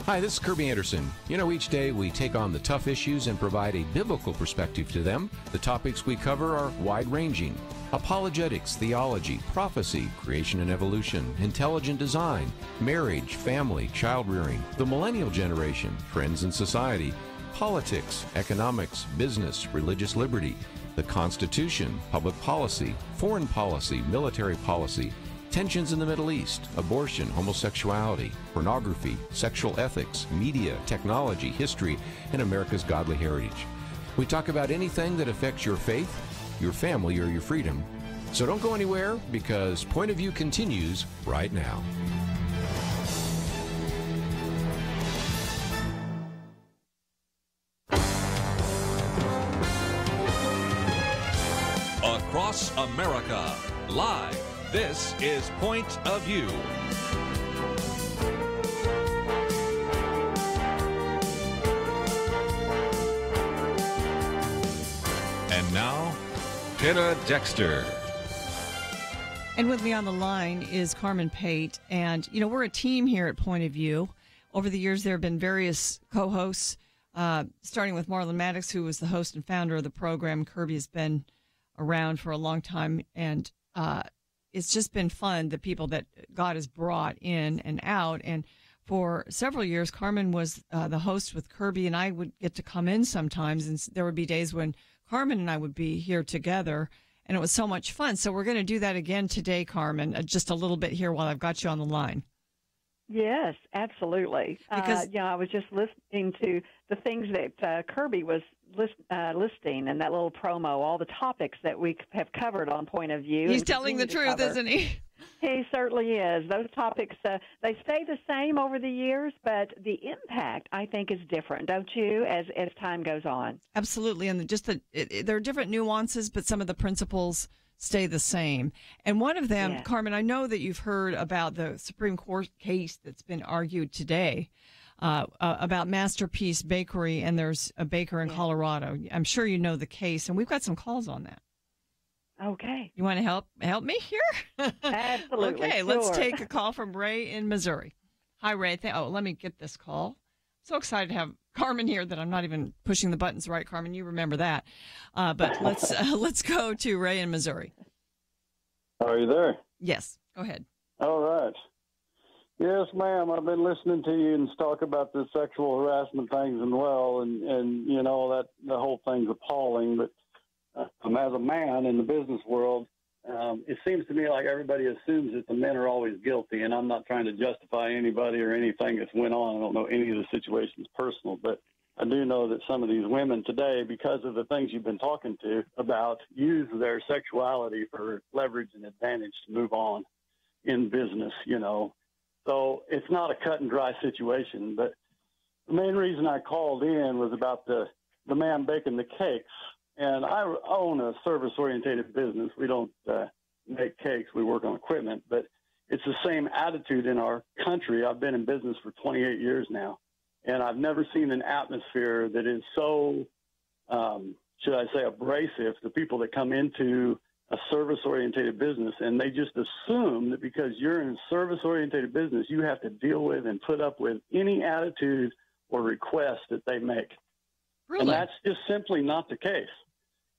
Hi, this is Kirby Anderson. You know, each day we take on the tough issues and provide a biblical perspective to them. The topics we cover are wide-ranging: apologetics, theology, prophecy, creation and evolution, intelligent design, marriage, family, child-rearing, the millennial generation, friends and society, politics, economics, business, religious liberty, the Constitution, public policy, foreign policy, military policy, tensions in the Middle East, abortion, homosexuality, pornography, sexual ethics, media, technology, history, and America's godly heritage. We talk about anything that affects your faith, your family, or your freedom. So don't go anywhere, because Point of View continues right now. Across America, live. This is Point of View. And now, Penna Dexter. And with me on the line is Carmen Pate. And, you know, we're a team here at Point of View. Over the years, there have been various co-hosts, starting with Marlon Maddox, who was the host and founder of the program. Kirby has been around for a long time, and it's just been fun, the people that God has brought in and out. And for several years, Carmen was the host with Kirby, and I would get to come in sometimes, and there would be days when Carmen and I would be here together, and it was so much fun. So we're going to do that again today, Carmen, just a little bit here while I've got you on the line. Yes, absolutely. Because I was just listening to the things that Kirby was listing and that little promo, all the topics that we have covered on Point of View. He's telling the truth, isn't he? He certainly is. Those topics, they stay the same over the years, but the impact, I think, is different, don't you, as time goes on? Absolutely. And there are different nuances, but some of the principles stay the same. And one of them, Carmen, I know that you've heard about the Supreme Court case that's been argued today about Masterpiece Bakery, and there's a baker in Colorado. I'm sure you know the case, and we've got some calls on that. Okay. You want to help me here? Absolutely. Okay, sure. Let's take a call from Ray in Missouri. Hi, Ray. Let me get this call. So excited to have Carmen here that I'm not even pushing the buttons right, Carmen. You remember that. But let's go to Ray in Missouri. Are you there? Yes. Go ahead. All right. Yes, ma'am. I've been listening to you and talk about the sexual harassment things and you know that the whole thing's appalling. But as a man in the business world, it seems to me like everybody assumes that the men are always guilty, and I'm not trying to justify anybody or anything that's went on. I don't know any of the situations personal, but I do know that some of these women today, because of the things you've been talking to about, use their sexuality for leverage and advantage to move on in business, you know. So it's not a cut and dry situation, but the main reason I called in was about the man baking the cakes. And I own a service-oriented business. We don't make cakes. We work on equipment. But it's the same attitude in our country. I've been in business for 28 years now, and I've never seen an atmosphere that is so, should I say, abrasive to people that come into a service-oriented business, and they just assume that because you're in a service-oriented business, you have to deal with and put up with any attitude or request that they make. Really? And that's just simply not the case.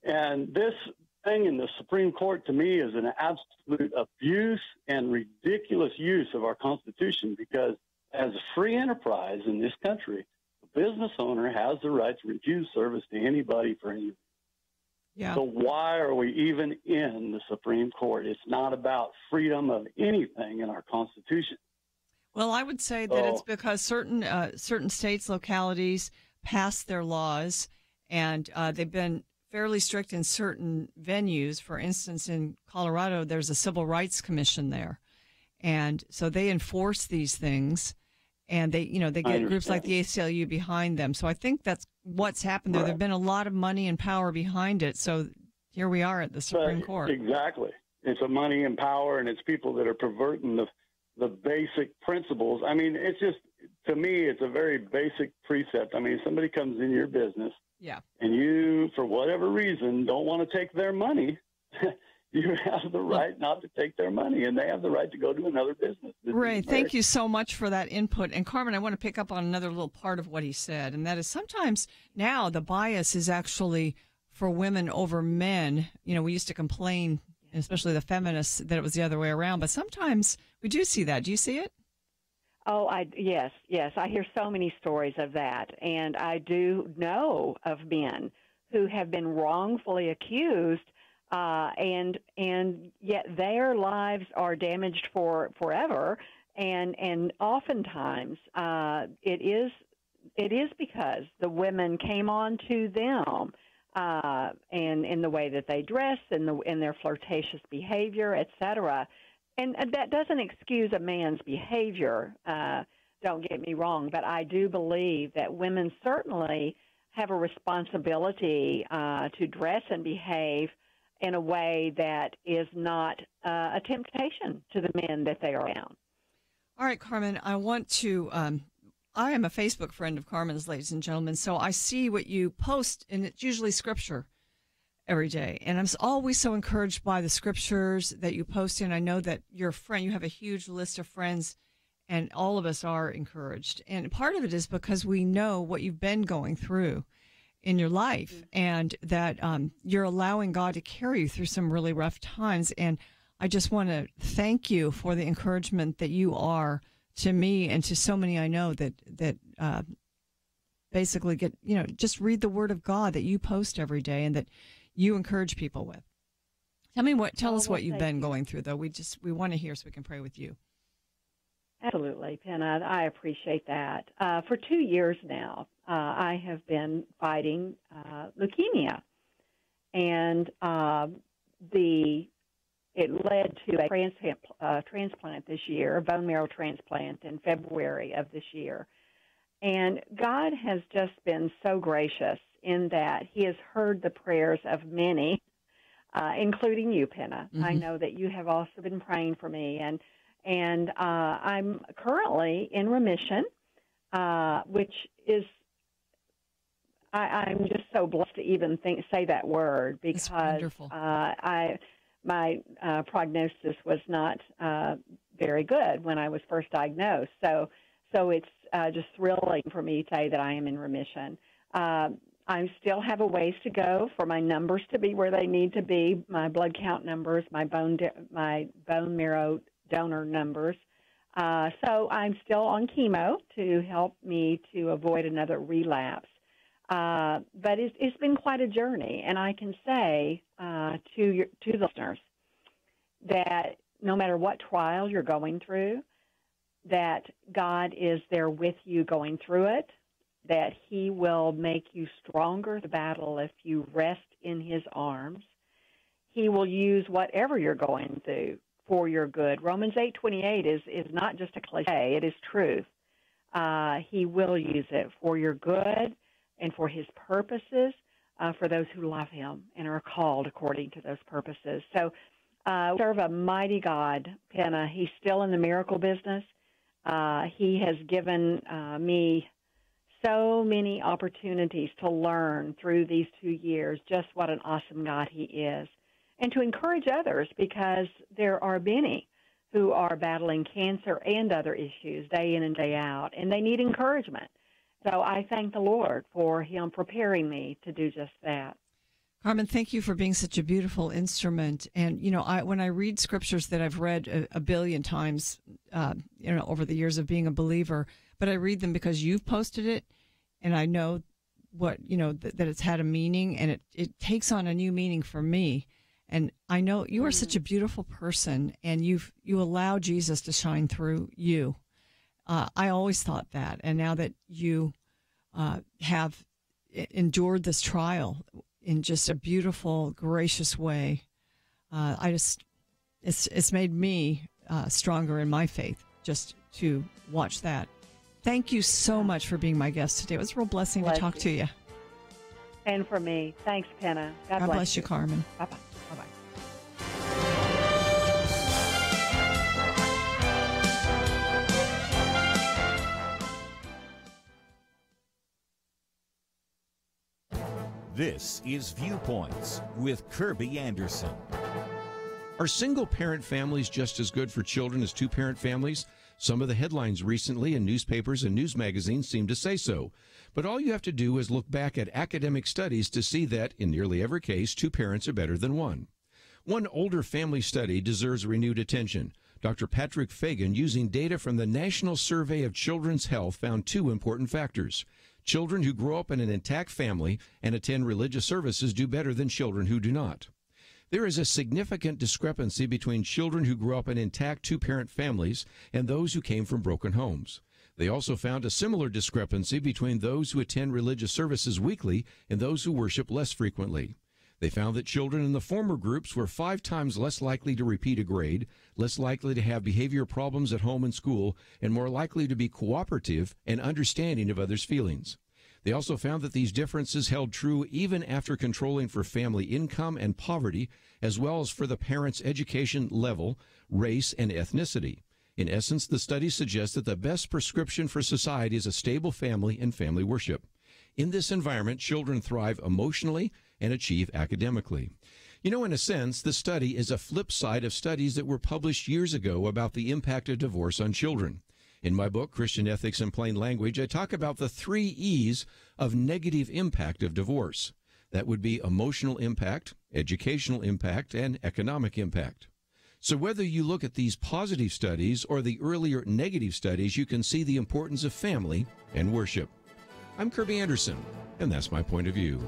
And this thing in the Supreme Court, to me, is an absolute abuse and ridiculous use of our Constitution, because as a free enterprise in this country, the business owner has the right to refuse service to anybody for any reason. Yeah. So why are we even in the Supreme Court? It's not about freedom of anything in our Constitution. Well, I would say that it's because certain states, localities pass their laws, and they've been fairly strict in certain venues. For instance, in Colorado, there's a civil rights commission there, and so they enforce these things, and they get groups like the ACLU behind them. So I think that's what's happened there. There've been a lot of money and power behind it. So here we are at the Supreme Court. Exactly. It's a money and power, and it's people that are perverting the basic principles. I mean, it's just, to me, it's a very basic precept. I mean, somebody comes in your business, yeah, and you, for whatever reason, don't want to take their money. You have the right not to take their money, and they have the right to go to another business. Ray, thank you so much for that input. And Carmen, I want to pick up on another little part of what he said, and that is sometimes now the bias is actually for women over men. You know, we used to complain, especially the feminists, that it was the other way around, but sometimes we do see that. Do you see it? Oh, yes. I hear so many stories of that, and I do know of men who have been wrongfully accused, and yet their lives are damaged forever, and oftentimes it is because the women came on to them, and in the way that they dress, in their flirtatious behavior, etc. And that doesn't excuse a man's behavior, don't get me wrong, but I do believe that women certainly have a responsibility to dress and behave in a way that is not a temptation to the men that they are around. All right, Carmen, I want to I am a Facebook friend of Carmen's, ladies and gentlemen, so I see what you post, and it's usually scripture every day. And I'm always so encouraged by the scriptures that you post in. I know that you're a friend. You have a huge list of friends, and all of us are encouraged. And part of it is because we know what you've been going through in your life, and that you're allowing God to carry you through some really rough times. And I just want to thank you for the encouragement that you are to me and to so many I know that basically get, just read the word of God that you post every day and that you encourage people with. Tell us what you've been going through, though. We want to hear so we can pray with you. Absolutely, Penna. I appreciate that. For 2 years now, I have been fighting leukemia, and it led to a transplant this year, a bone marrow transplant in February of this year. And God has just been so gracious in that He has heard the prayers of many, including you, Penna. Mm-hmm. I know that you have also been praying for me, and I'm currently in remission, which is I'm just so blessed to even say that word, because my prognosis was not very good when I was first diagnosed. So it's just thrilling for me to say that I am in remission. I still have a ways to go for my numbers to be where they need to be, my blood count numbers, my bone marrow donor numbers. So I'm still on chemo to help me to avoid another relapse. But it's been quite a journey, and I can say to the listeners that no matter what trial you're going through, that God is there with you going through it, that He will make you stronger the battle if you rest in His arms. He will use whatever you're going through for your good. Romans 8:28 is not just a cliche, it is truth. He will use it for your good and for His purposes, for those who love Him and are called according to those purposes. So we serve a mighty God, Penna. He's still in the miracle business. He has given me so many opportunities to learn through these 2 years just what an awesome God He is, and to encourage others, because there are many who are battling cancer and other issues day in and day out, and they need encouragement. So I thank the Lord for Him preparing me to do just that. Carmen, thank you for being such a beautiful instrument. And, when I read scriptures that I've read a billion times, over the years of being a believer, but I read them because you've posted it, and I know what, that it's had a meaning, and it takes on a new meaning for me. And I know you are such a beautiful person, and you allow Jesus to shine through you. I always thought that. And now that you have endured this trial in just a beautiful, gracious way, it's made me stronger in my faith just to watch that. Thank you so much for being my guest today. It was a real blessing to talk to you. And for me. Thanks, Penna. God bless you, Carmen. Bye-bye. Bye-bye. This is Viewpoints with Kirby Anderson. Are single-parent families just as good for children as two-parent families? Some of the headlines recently in newspapers and news magazines seem to say so. But all you have to do is look back at academic studies to see that, in nearly every case, two parents are better than one. One older family study deserves renewed attention. Dr. Patrick Fagan, using data from the National Survey of Children's Health, found two important factors. Children who grow up in an intact family and attend religious services do better than children who do not. There is a significant discrepancy between children who grew up in intact two-parent families and those who came from broken homes. They also found a similar discrepancy between those who attend religious services weekly and those who worship less frequently. They found that children in the former groups were 5 times less likely to repeat a grade, less likely to have behavior problems at home and school, and more likely to be cooperative and understanding of others' feelings. They also found that these differences held true even after controlling for family income and poverty, as well as for the parents' education level, race, and ethnicity. In essence, the study suggests that the best prescription for society is a stable family and family worship. In this environment, children thrive emotionally and achieve academically. You know, in a sense, the study is a flip side of studies that were published years ago about the impact of divorce on children. In my book, Christian Ethics in Plain Language, I talk about the 3 E's of negative impact of divorce. That would be emotional impact, educational impact, and economic impact. So whether you look at these positive studies or the earlier negative studies, you can see the importance of family and worship. I'm Kirby Anderson, and that's my point of view.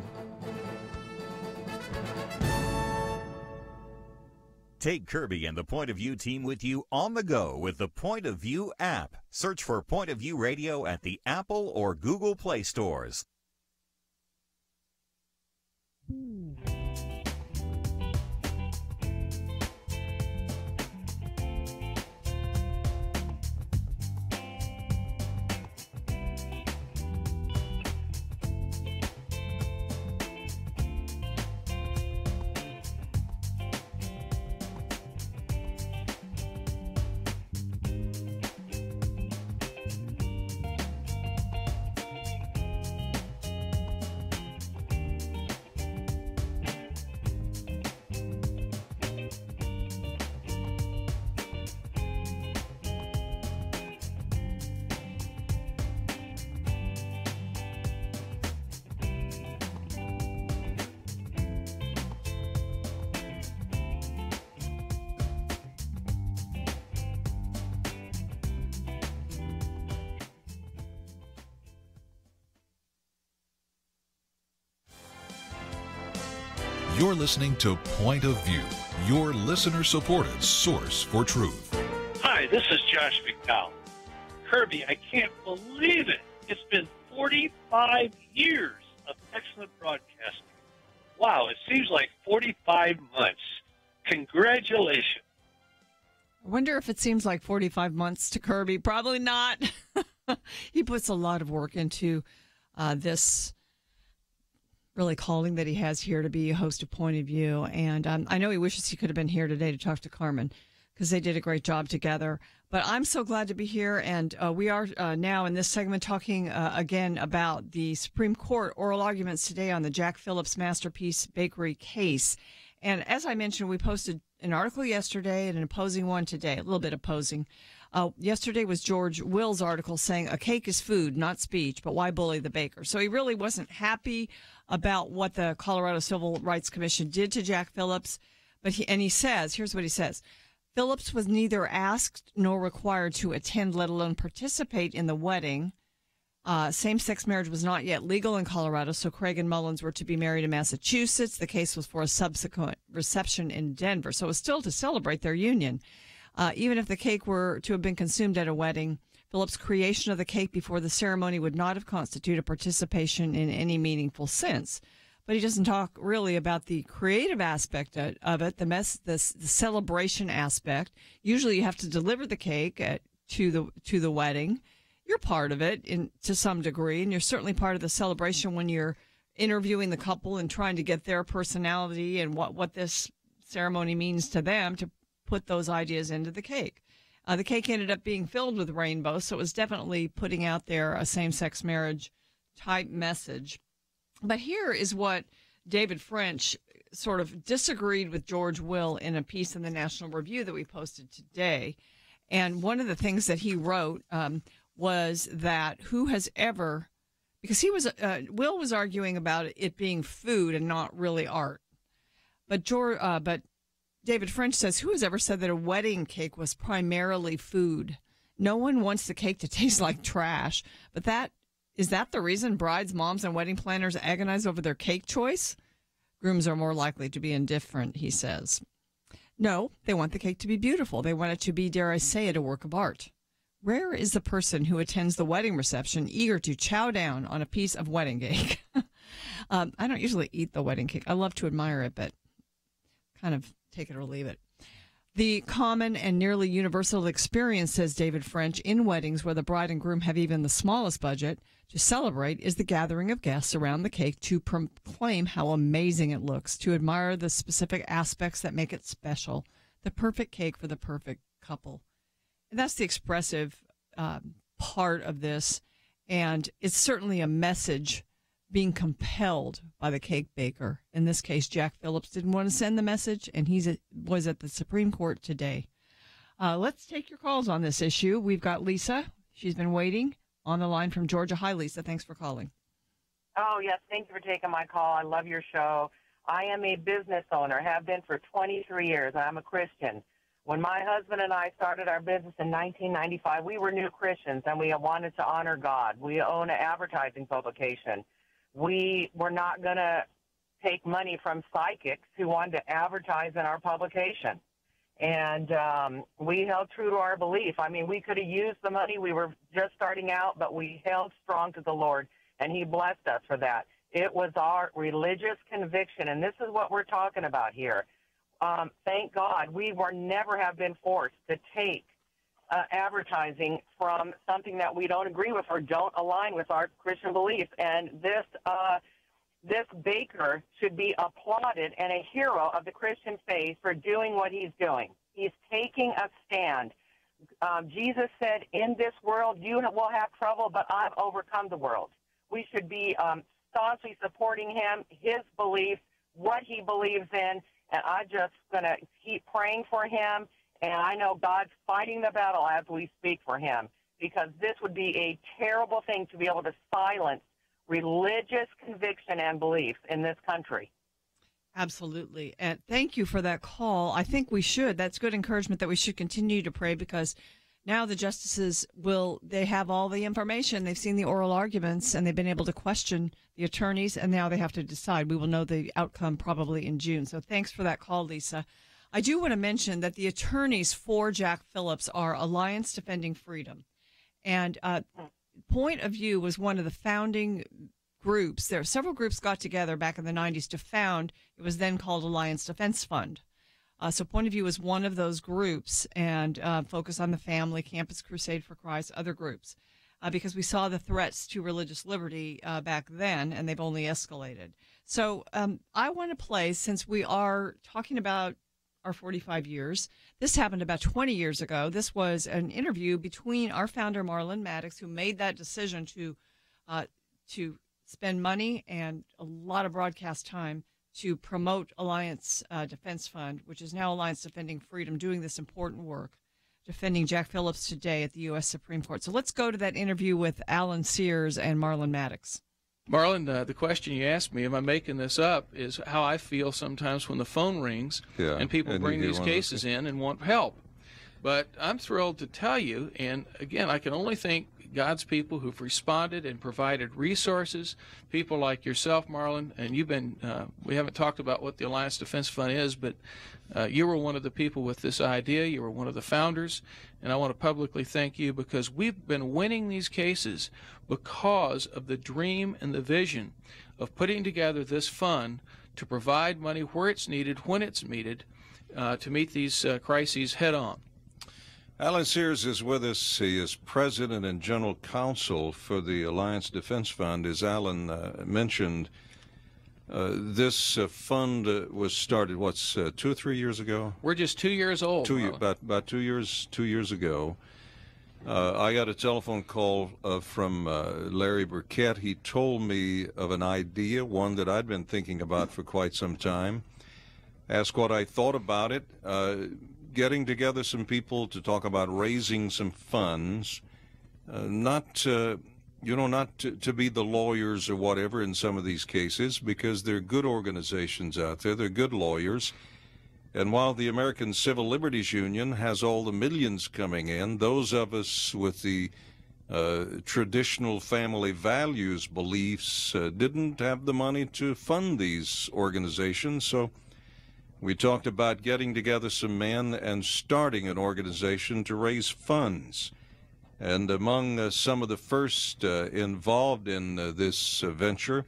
Take Kirby and the Point of View team with you on the go with the Point of View app. Search for Point of View Radio at the Apple or Google Play stores. You're listening to Point of View, your listener-supported source for truth. Hi, this is Josh McDowell. Kirby, I can't believe it. It's been 45 years of excellent broadcasting. Wow, it seems like 45 months. Congratulations. I wonder if it seems like 45 months to Kirby. Probably not. He puts a lot of work into this really calling that he has here to be a host of Point of View. And I know he wishes he could have been here today to talk to Carmen because they did a great job together. But I'm so glad to be here. And we are now in this segment talking again about the Supreme Court oral arguments today on the Jack Phillips Masterpiece Bakery case. And as I mentioned, we posted an article yesterday and an opposing one today, a little bit opposing. Yesterday was George Will's article saying a cake is food, not speech, but why bully the baker? So he really wasn't happy about what the Colorado Civil Rights Commission did to Jack Phillips. But he says, here's what he says. Phillips was neither asked nor required to attend, let alone participate in the wedding. Same-sex marriage was not yet legal in Colorado, so Craig and Mullins were to be married in Massachusetts. The case was for a subsequent reception in Denver, so it was still to celebrate their union. Even if the cake were to have been consumed at a wedding, Phillips' creation of the cake before the ceremony would not have constituted participation in any meaningful sense. But he doesn't talk really about the creative aspect of it, the celebration aspect. Usually you have to deliver the cake to the wedding. You're part of it to some degree, and you're certainly part of the celebration when you're interviewing the couple and trying to get their personality and what this ceremony means to them to put those ideas into the cake. The cake ended up being filled with rainbows, so it was definitely putting out there a same-sex marriage type message. But here is what David French sort of disagreed with George Will in a piece in the National Review that we posted today. And one of the things that he wrote was that who has ever, because Will was arguing about it being food and not really art. But David French says, who has ever said that a wedding cake was primarily food? No one wants the cake to taste like trash. But is that the reason brides, moms, and wedding planners agonize over their cake choice? Grooms are more likely to be indifferent, he says. No, they want the cake to be beautiful. They want it to be, dare I say it, a work of art. Rare is the person who attends the wedding reception eager to chow down on a piece of wedding cake. I don't usually eat the wedding cake. I love to admire it, but kind of take it or leave it. The common and nearly universal experience, says David French, in weddings where the bride and groom have even the smallest budget to celebrate is the gathering of guests around the cake to proclaim how amazing it looks, to admire the specific aspects that make it special, the perfect cake for the perfect couple. And that's the expressive part of this, and it's certainly a message being compelled by the cake baker. In this case, Jack Phillips didn't want to send the message, and he was at the Supreme Court today. Let's take your calls on this issue. We've got Lisa. She's been waiting on the line from Georgia. Hi, Lisa. Thanks for calling. Oh, yes. Thank you for taking my call. I love your show. I am a business owner, have been for 23 years, and I'm a Christian. When my husband and I started our business in 1995, we were new Christians, and we wanted to honor God. We own an advertising publication. We were not going to take money from psychics who wanted to advertise in our publication. And we held true to our belief. I mean, we could have used the money. We were just starting out, but we held strong to the Lord, and he blessed us for that. It was our religious conviction, and this is what we're talking about here. Thank God we were never have been forced to take advertising from something that we don't agree with or don't align with our Christian beliefs. And this baker should be applauded and a hero of the Christian faith for doing what he's doing. He's taking a stand. Jesus said, in this world you will have trouble, but I've overcome the world. We should be staunchly supporting him, his beliefs, what he believes in, and I'm just going to keep praying for him. And I know God's fighting the battle as we speak for him, because this would be a terrible thing to be able to silence religious conviction and belief in this country. Absolutely. And thank you for that call. I think we should. That's good encouragement that we should continue to pray, because now the justices they have all the information. They've seen the oral arguments, and they've been able to question the attorneys, and now they have to decide. We will know the outcome probably in June. So thanks for that call, Lisa. I do want to mention that the attorneys for Jack Phillips are Alliance Defending Freedom. And Point of View was one of the founding groups. There are several groups got together back in the 90s to found, it was then called Alliance Defense Fund. So Point of View was one of those groups, and Focus on the Family, Campus Crusade for Christ, other groups, because we saw the threats to religious liberty back then, and they've only escalated. So I want to play, since we are talking about our 45 years. This happened about 20 years ago. This was an interview between our founder, Marlon Maddox, who made that decision to spend money and a lot of broadcast time to promote Alliance Defense Fund, which is now Alliance Defending Freedom, doing this important work, defending Jack Phillips today at the U.S. Supreme Court. So let's go to that interview with Alan Sears and Marlon Maddox. Marlon, the question you asked me, am I making this up, is how I feel sometimes when the phone rings and people bring these cases in and want help. But I'm thrilled to tell you, and again, I can only thank God's people who've responded and provided resources, people like yourself, Marlon, and you've been, we haven't talked about what the Alliance Defense Fund is, but you were one of the people with this idea. You were one of the founders, and I want to publicly thank you, because we've been winning these cases because of the dream and the vision of putting together this fund to provide money where it's needed, when it's needed, to meet these crises head on. Alan Sears is with us. He is president and general counsel for the Alliance Defense Fund. As Alan mentioned, this fund was started, 2 or 3 years ago? We're just 2 years old. About 2 years ago. I got a telephone call from Larry Burkett. He told me of an idea, one that I'd been thinking about for quite some time. asked what I thought about it. Getting together some people to talk about raising some funds, not to be the lawyers or whatever in some of these cases, because they're good organizations out there. They're good lawyers. And while the American Civil Liberties Union has all the millions coming in, those of us with the traditional family values beliefs didn't have the money to fund these organizations. So we talked about getting together some men and starting an organization to raise funds. And among some of the first involved in this venture,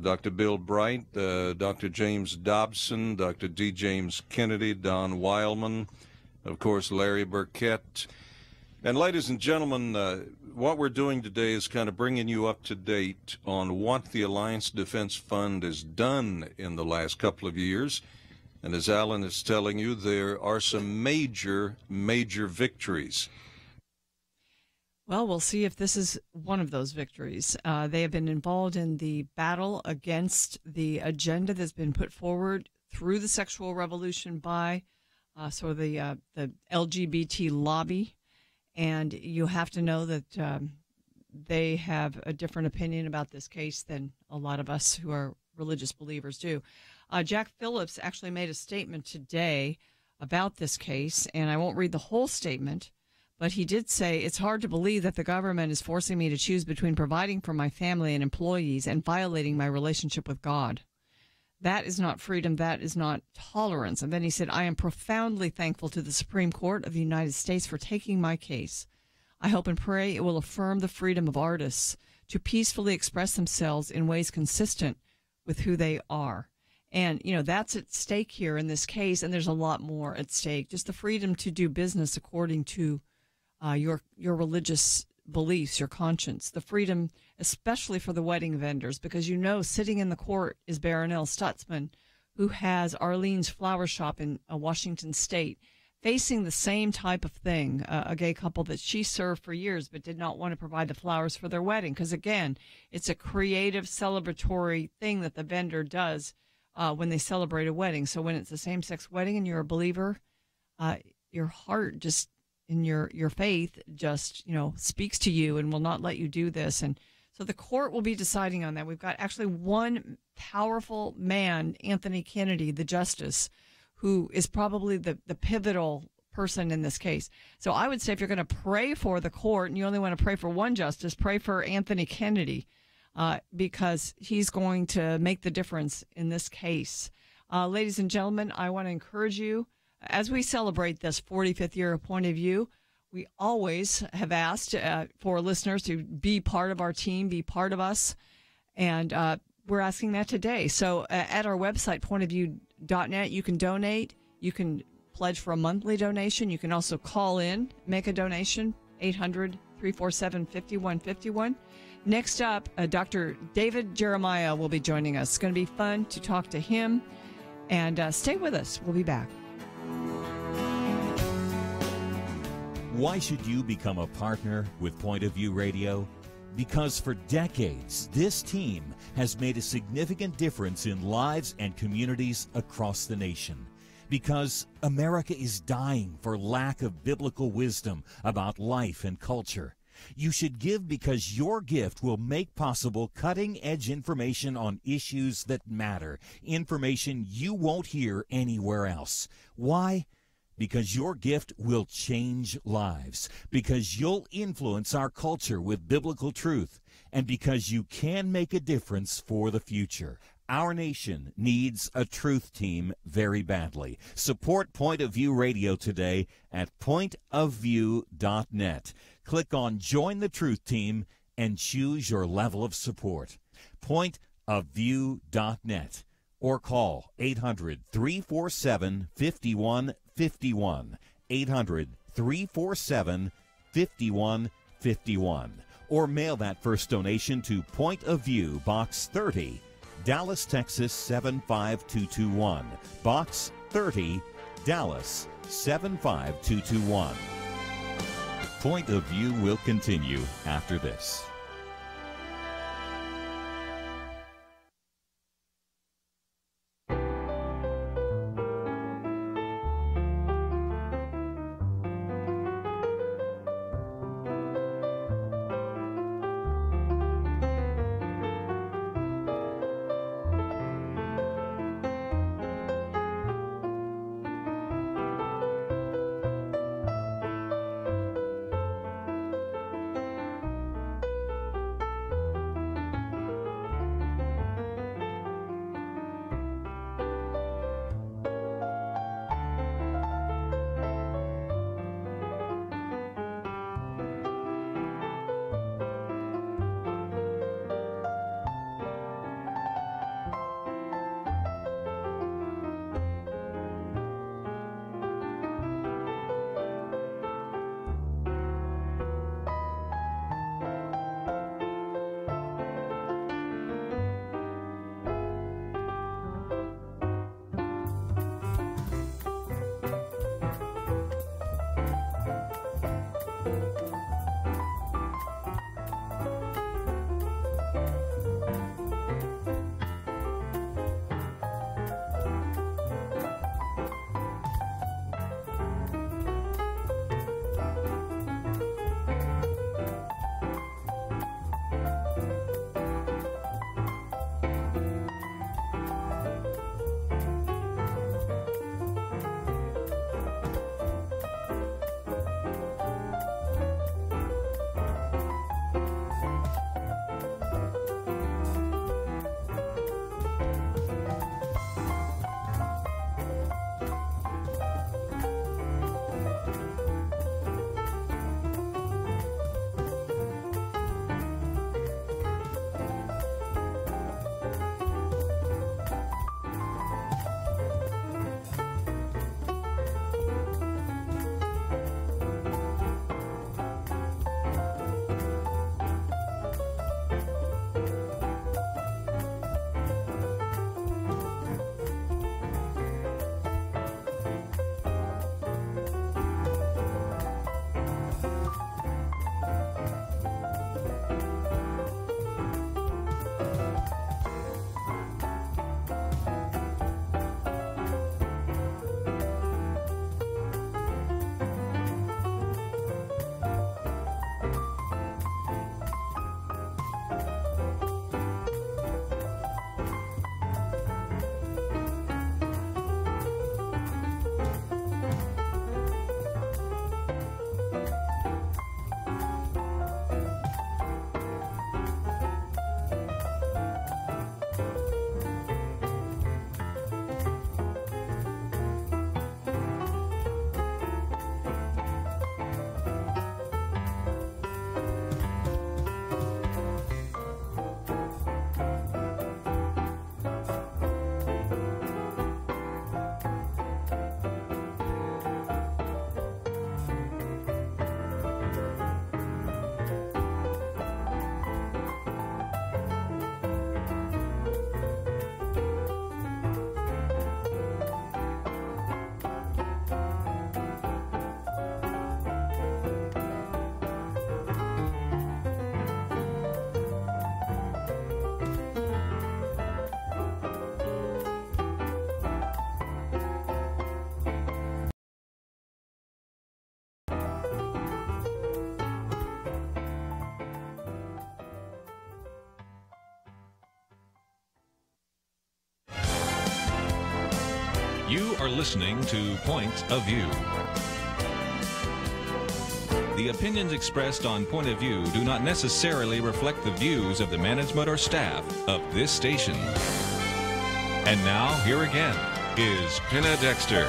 Dr. Bill Bright, Dr. James Dobson, Dr. D. James Kennedy, Don Wildman, of course, Larry Burkett. And ladies and gentlemen, what we're doing today is kind of bringing you up to date on what the Alliance Defense Fund has done in the last couple of years. And as Alan is telling you, there are some major, major victories. Well, we'll see if this is one of those victories. They have been involved in the battle against the agenda that's been put forward through the sexual revolution by the LGBT lobby. And you have to know that they have a different opinion about this case than a lot of us who are religious believers do. Jack Phillips actually made a statement today about this case, and I won't read the whole statement, but he did say, "It's hard to believe that the government is forcing me to choose between providing for my family and employees and violating my relationship with God. That is not freedom. That is not tolerance." And then he said, "I am profoundly thankful to the Supreme Court of the United States for taking my case. I hope and pray it will affirm the freedom of artists to peacefully express themselves in ways consistent with who they are." And, that's at stake here in this case, and there's a lot more at stake. Just the freedom to do business according to your religious beliefs, your conscience, the freedom, especially for the wedding vendors, because sitting in the court is Baronelle Stutzman, who has Arlene's Flower Shop in Washington State, facing the same type of thing, a gay couple that she served for years but did not want to provide the flowers for their wedding. Because, again, it's a creative, celebratory thing that the vendor does when they celebrate a wedding. So when it's a same-sex wedding and you're a believer, your heart just, in your faith just, speaks to you and will not let you do this. And so the court will be deciding on that. We've got actually one powerful man, Anthony Kennedy, the justice, who is probably the pivotal person in this case. So I would say if you're going to pray for the court and you only want to pray for one justice, pray for Anthony Kennedy, because he's going to make the difference in this case. Ladies and gentlemen, I want to encourage you, as we celebrate this 45th year of Point of View, we always have asked for listeners to be part of our team, be part of us, and we're asking that today. So at our website, pointofview.net, you can donate. You can pledge for a monthly donation. You can also call in, make a donation, 800-347-5151. Next up, Dr. David Jeremiah will be joining us. It's going to be fun to talk to him. And stay with us. We'll be back. Why should you become a partner with Point of View Radio? Because for decades, this team has made a significant difference in lives and communities across the nation. Because America is dying for lack of biblical wisdom about life and culture. You should give because your gift will make possible cutting-edge information on issues that matter, information you won't hear anywhere else. Why? Because your gift will change lives, because you'll influence our culture with biblical truth, and because you can make a difference for the future. Our nation needs a truth team very badly. Support Point of View Radio today at pointofview.net. Click on Join the Truth Team and choose your level of support. Pointofview.net or call 800-347-5151. 800-347-5151. Or mail that first donation to Point of View, Box 30, Dallas, Texas 75221. Box 30, Dallas 75221. Point of View will continue after this. You are listening to Point of View. The opinions expressed on Point of View do not necessarily reflect the views of the management or staff of this station. And now, here again is Pinna Dexter.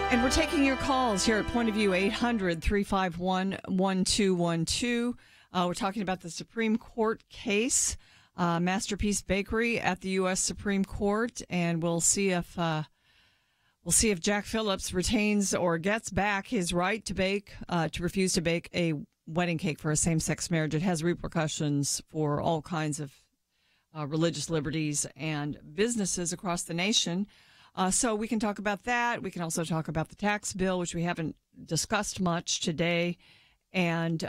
And we're taking your calls here at Point of View, 800-351-1212. We're talking about the Supreme Court case, Masterpiece Bakery at the U.S. Supreme Court, and we'll see if Jack Phillips retains or gets back his right to refuse to bake a wedding cake for a same-sex marriage. It has repercussions for all kinds of religious liberties and businesses across the nation. So we can talk about that. We can also talk about the tax bill, which we haven't discussed much today. And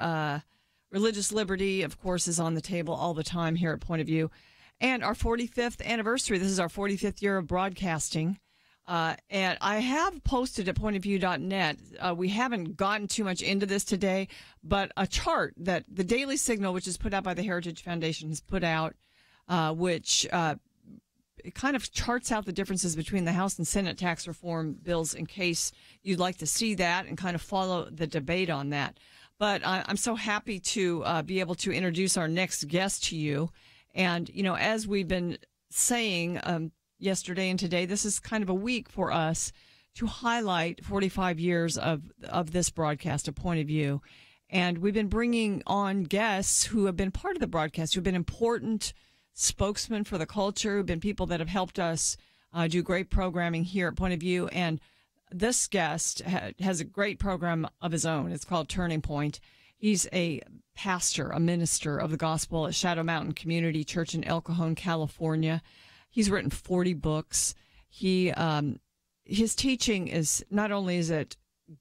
religious liberty, of course, is on the table all the time here at Point of View. And our 45th anniversary. This is our 45th year of broadcasting. And I have posted at pointofview.net. We haven't gotten too much into this today, but a chart that the Daily Signal, which is put out by the Heritage Foundation, has put out, which it kind of charts out the differences between the House and Senate tax reform bills in case you'd like to see that and kind of follow the debate on that. But I'm so happy to be able to introduce our next guest to you. And, you know, as we've been saying yesterday and today, this is kind of a week for us to highlight 45 years of this broadcast, A Point of View. And we've been bringing on guests who have been part of the broadcast, who have been important spokesmen for the culture, who've been people that have helped us do great programming here at Point of View. And this guest has a great program of his own. It's called Turning Point. He's a pastor, a minister of the gospel at Shadow Mountain Community Church in El Cajon, California. He's written 40 books. His teaching is, not only is it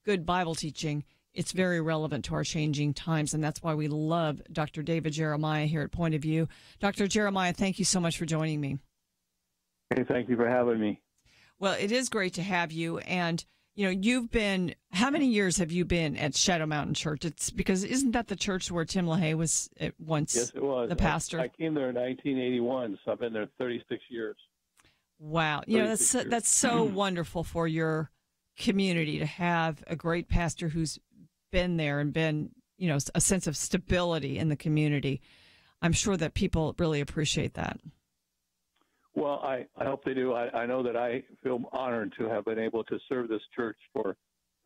good Bible teaching, it's very relevant to our changing times, and that's why we love Dr. David Jeremiah here at Point of View. Dr. Jeremiah, thank you so much for joining me. Hey, thank you for having me. Well, it is great to have you, and you know, how many years have you been at Shadow Mountain Church? It's because isn't that the church where Tim LaHaye was once? Yes, it was. The pastor. I came there in 1981, so I've been there 36 years. Wow. You know, that's so wonderful for your community to have a great pastor who's been there and been, you know, a sense of stability in the community. I'm sure that people really appreciate that. Well, I hope they do. I know that I feel honored to have been able to serve this church for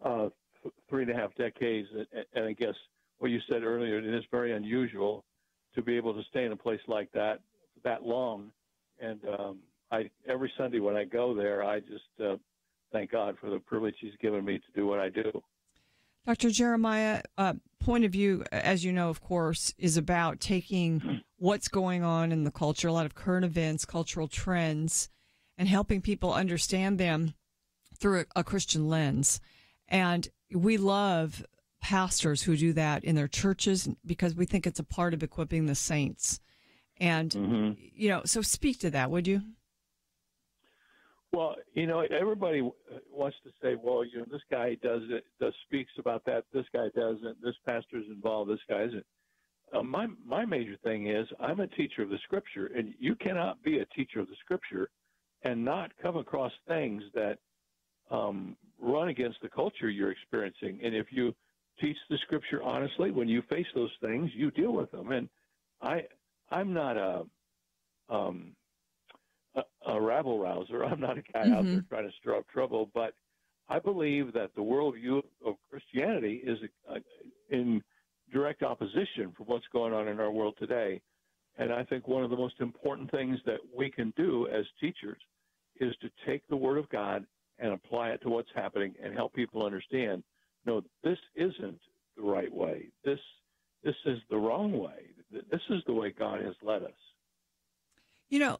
3.5 decades. And I guess what you said earlier, it is very unusual to be able to stay in a place like that long. And every Sunday when I go there, I just thank God for the privilege He's given me to do what I do. Dr. Jeremiah, Point of View, as you know, of course, is about taking what's going on in the culture, a lot of current events, cultural trends, and helping people understand them through a Christian lens. And we love pastors who do that in their churches because we think it's a part of equipping the saints. And, you know, so speak to that, would you? Well, you know, everybody wants to say, well, you know, this guy speaks about that, this guy doesn't, this pastor's involved, this guy isn't. My major thing is I'm a teacher of the Scripture, and you cannot be a teacher of the Scripture and not come across things that run against the culture you're experiencing. And if you teach the Scripture honestly, when you face those things, you deal with them. And I'm not a rabble-rouser. I'm not a guy out there trying to stir up trouble, but I believe that the worldview of Christianity is in direct opposition from what's going on in our world today. And I think one of the most important things that we can do as teachers is to take the Word of God and apply it to what's happening and help people understand, no, this isn't the right way. This is the wrong way. This is the way God has led us. You know,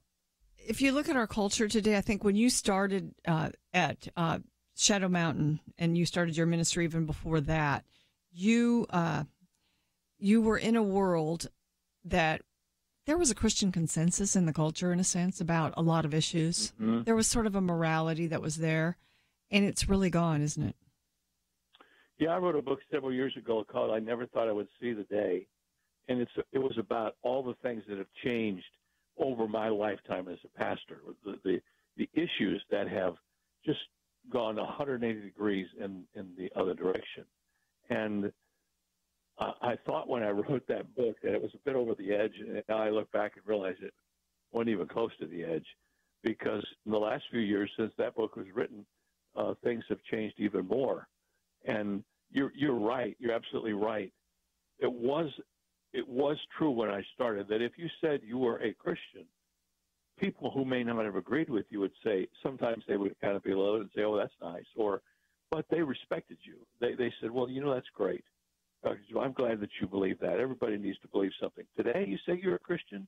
if you look at our culture today, I think when you started at Shadow Mountain and you started your ministry even before that, you were in a world that there was a Christian consensus in the culture, in a sense, about a lot of issues. There was sort of a morality that was there, and it's really gone, isn't it? Yeah, I wrote a book several years ago called I Never Thought I Would See the Day, and it was about all the things that have changed over my lifetime as a pastor, the issues that have just gone 180 degrees in the other direction. And I thought when I wrote that book that it was a bit over the edge, and now I look back and realize it wasn't even close to the edge, because in the last few years since that book was written, things have changed even more. And you're right. You're absolutely right. It was true when I started that if you said you were a Christian, people who may not have agreed with you would say, sometimes they would kind of be low and say, oh, that's nice, but they respected you. They said, well, that's great. Dr. Joe, I'm glad that you believe that. Everybody needs to believe something. Today, you say you're a Christian,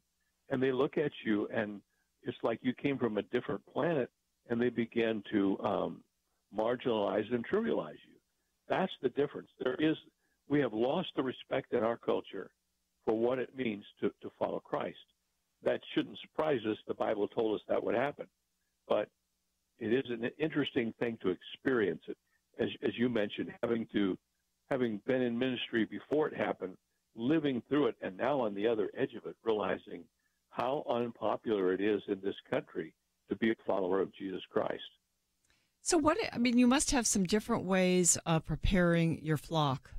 and they look at you, and it's like you came from a different planet, and they begin to marginalize and trivialize you. That's the difference. We have lost the respect in our culture for what it means to follow Christ. That shouldn't surprise us. The Bible told us that would happen. But it is an interesting thing to experience it. As you mentioned, having been in ministry before it happened, living through it, and now on the other edge of it, realizing how unpopular it is in this country to be a follower of Jesus Christ. So you must have some different ways of preparing your flock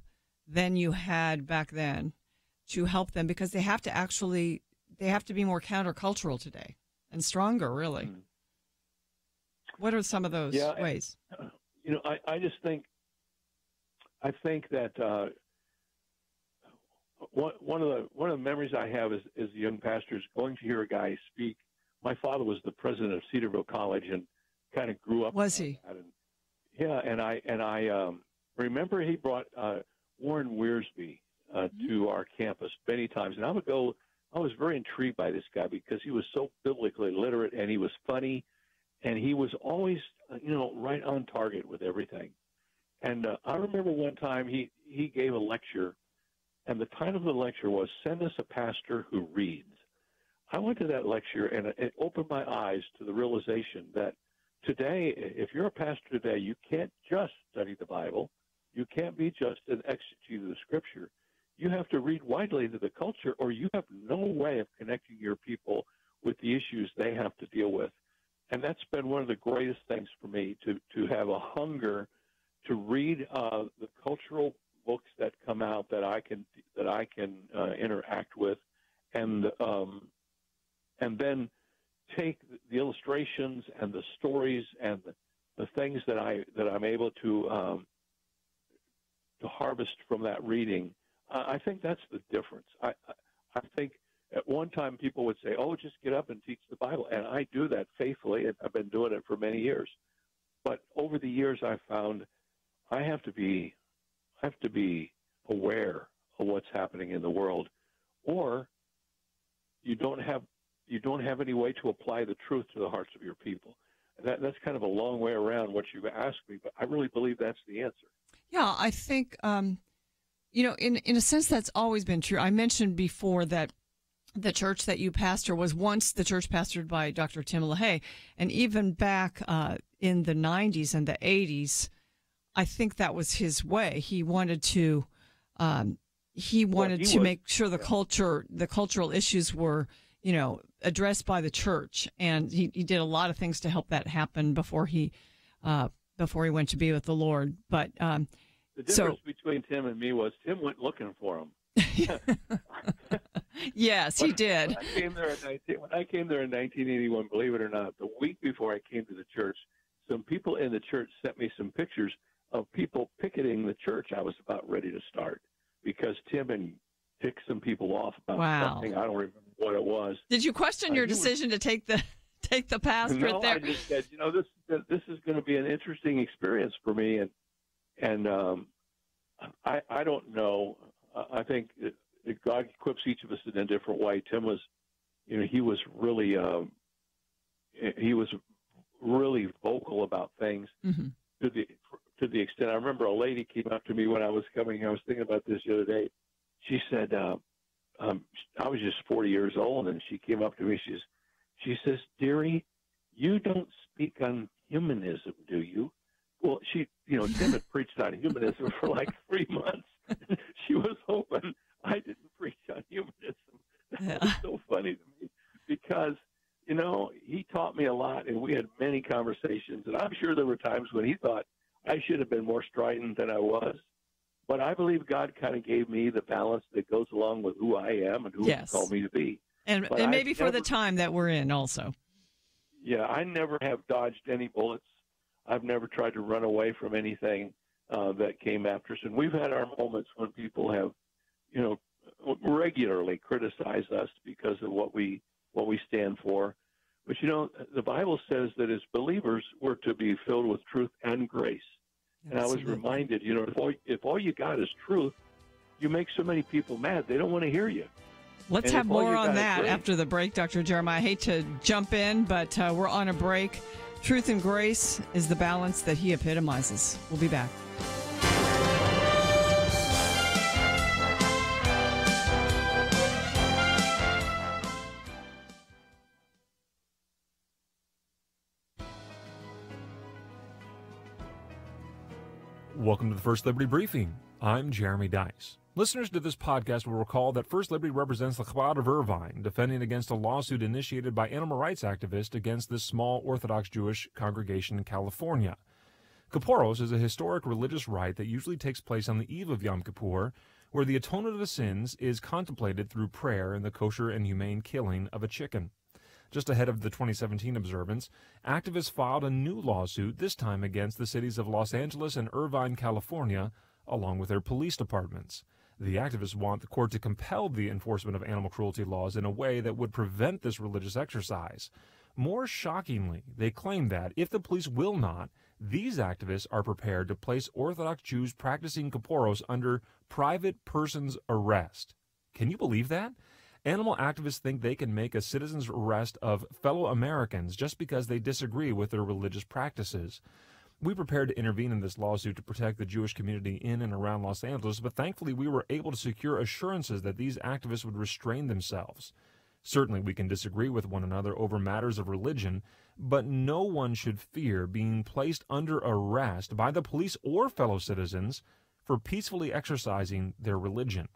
than you had back then to help them, because they have to be more countercultural today and stronger, really. Mm. What are some of those ways? I think that one of the memories I have as a young pastor is going to hear a guy speak. My father was the president of Cedarville College and kind of grew up. Was he? And I remember he brought Warren Wiersbe to our campus many times, and I was very intrigued by this guy because he was so biblically literate, and he was funny, and he was always right on target with everything. And I remember one time he gave a lecture, and the title of the lecture was "Send Us a Pastor Who Reads." I went to that lecture, and it opened my eyes to the realization that today, if you're a pastor today, you can't just study the Bible. You can't be just an exegete of the Scripture. You have to read widely into the culture, or you have no way of connecting your people with the issues they have to deal with. And that's been one of the greatest things for me, to have a hunger to read the cultural books that come out that I can interact with, and then take the illustrations and the stories and the things that I'm able to harvest from that reading. I think that's the difference. I think at one time people would say, "Oh, just get up and teach the Bible," and I do that faithfully. I've been doing it for many years. But over the years, I found I have to be aware of what's happening in the world, or you don't have any way to apply the truth to the hearts of your people. That's kind of a long way around what you've asked me, but I really believe that's the answer. Yeah, I think, in a sense, that's always been true. I mentioned before that the church that you pastor was once the church pastored by Dr. Tim LaHaye, and even back in the 90s and the 80s, I think that was his way. He wanted to make sure the cultural issues were, addressed by the church, and he did a lot of things to help that happen before he went to be with the Lord. But the difference between Tim and me was Tim went looking for him. Yes, he did. When I came there in 1981, believe it or not, the week before I came to the church, some people in the church sent me some pictures of people picketing the church I was about ready to start because Tim had picked some people off about something. I don't remember what it was. Did you question your decision to take the pastorate no, there? I just said, this is going to be an interesting experience for me, and I don't know. I think God equips each of us in a different way. Tim was, he was really vocal about things to the extent. I remember a lady came up to me when I was coming. I was thinking about this the other day. She said, I was just 40 years old, and she came up to me. She says, "Dearie, you don't speak on humanism, do you?" Well, Tim had preached on humanism for like 3 months. She was hoping I didn't preach on humanism. That was so funny to me because you know, he taught me a lot, and we had many conversations. And I'm sure there were times when he thought I should have been more strident than I was. But I believe God kind of gave me the balance that goes along with who I am and who Yes. He called me to be. And maybe for the time that we're in also. Yeah, I never have dodged any bullets. I've never tried to run away from anything that came after us. And we've had our moments when people have, you know, regularly criticized us because of what we stand for. But, you know, the Bible says that as believers, we're to be filled with truth and grace. And I was reminded, you know, if all you got is truth, you make so many people mad, they don't want to hear you. Let's have more on that after the break, Dr. Jeremiah. I hate to jump in, but we're on a break. Truth and grace is the balance that he epitomizes. We'll be back. Welcome to the First Liberty Briefing. I'm Jeremy Dice. Listeners to this podcast will recall that First Liberty represents the Chabad of Irvine, defending against a lawsuit initiated by animal rights activists against this small Orthodox Jewish congregation in California. Kippuros is a historic religious rite that usually takes place on the eve of Yom Kippur, where the atonement of sins is contemplated through prayer and the kosher and humane killing of a chicken. Just ahead of the 2017 observance, activists filed a new lawsuit, this time against the cities of Los Angeles and Irvine, California, along with their police departments. The activists want the court to compel the enforcement of animal cruelty laws in a way that would prevent this religious exercise. More shockingly, they claim that, if the police will not, these activists are prepared to place Orthodox Jews practicing Kippuros under private person's arrest. Can you believe that? Animal activists think they can make a citizen's arrest of fellow Americans just because they disagree with their religious practices. We prepared to intervene in this lawsuit to protect the Jewish community in and around Los Angeles, but thankfully we were able to secure assurances that these activists would restrain themselves. Certainly we can disagree with one another over matters of religion, but no one should fear being placed under arrest by the police or fellow citizens for peacefully exercising their religion.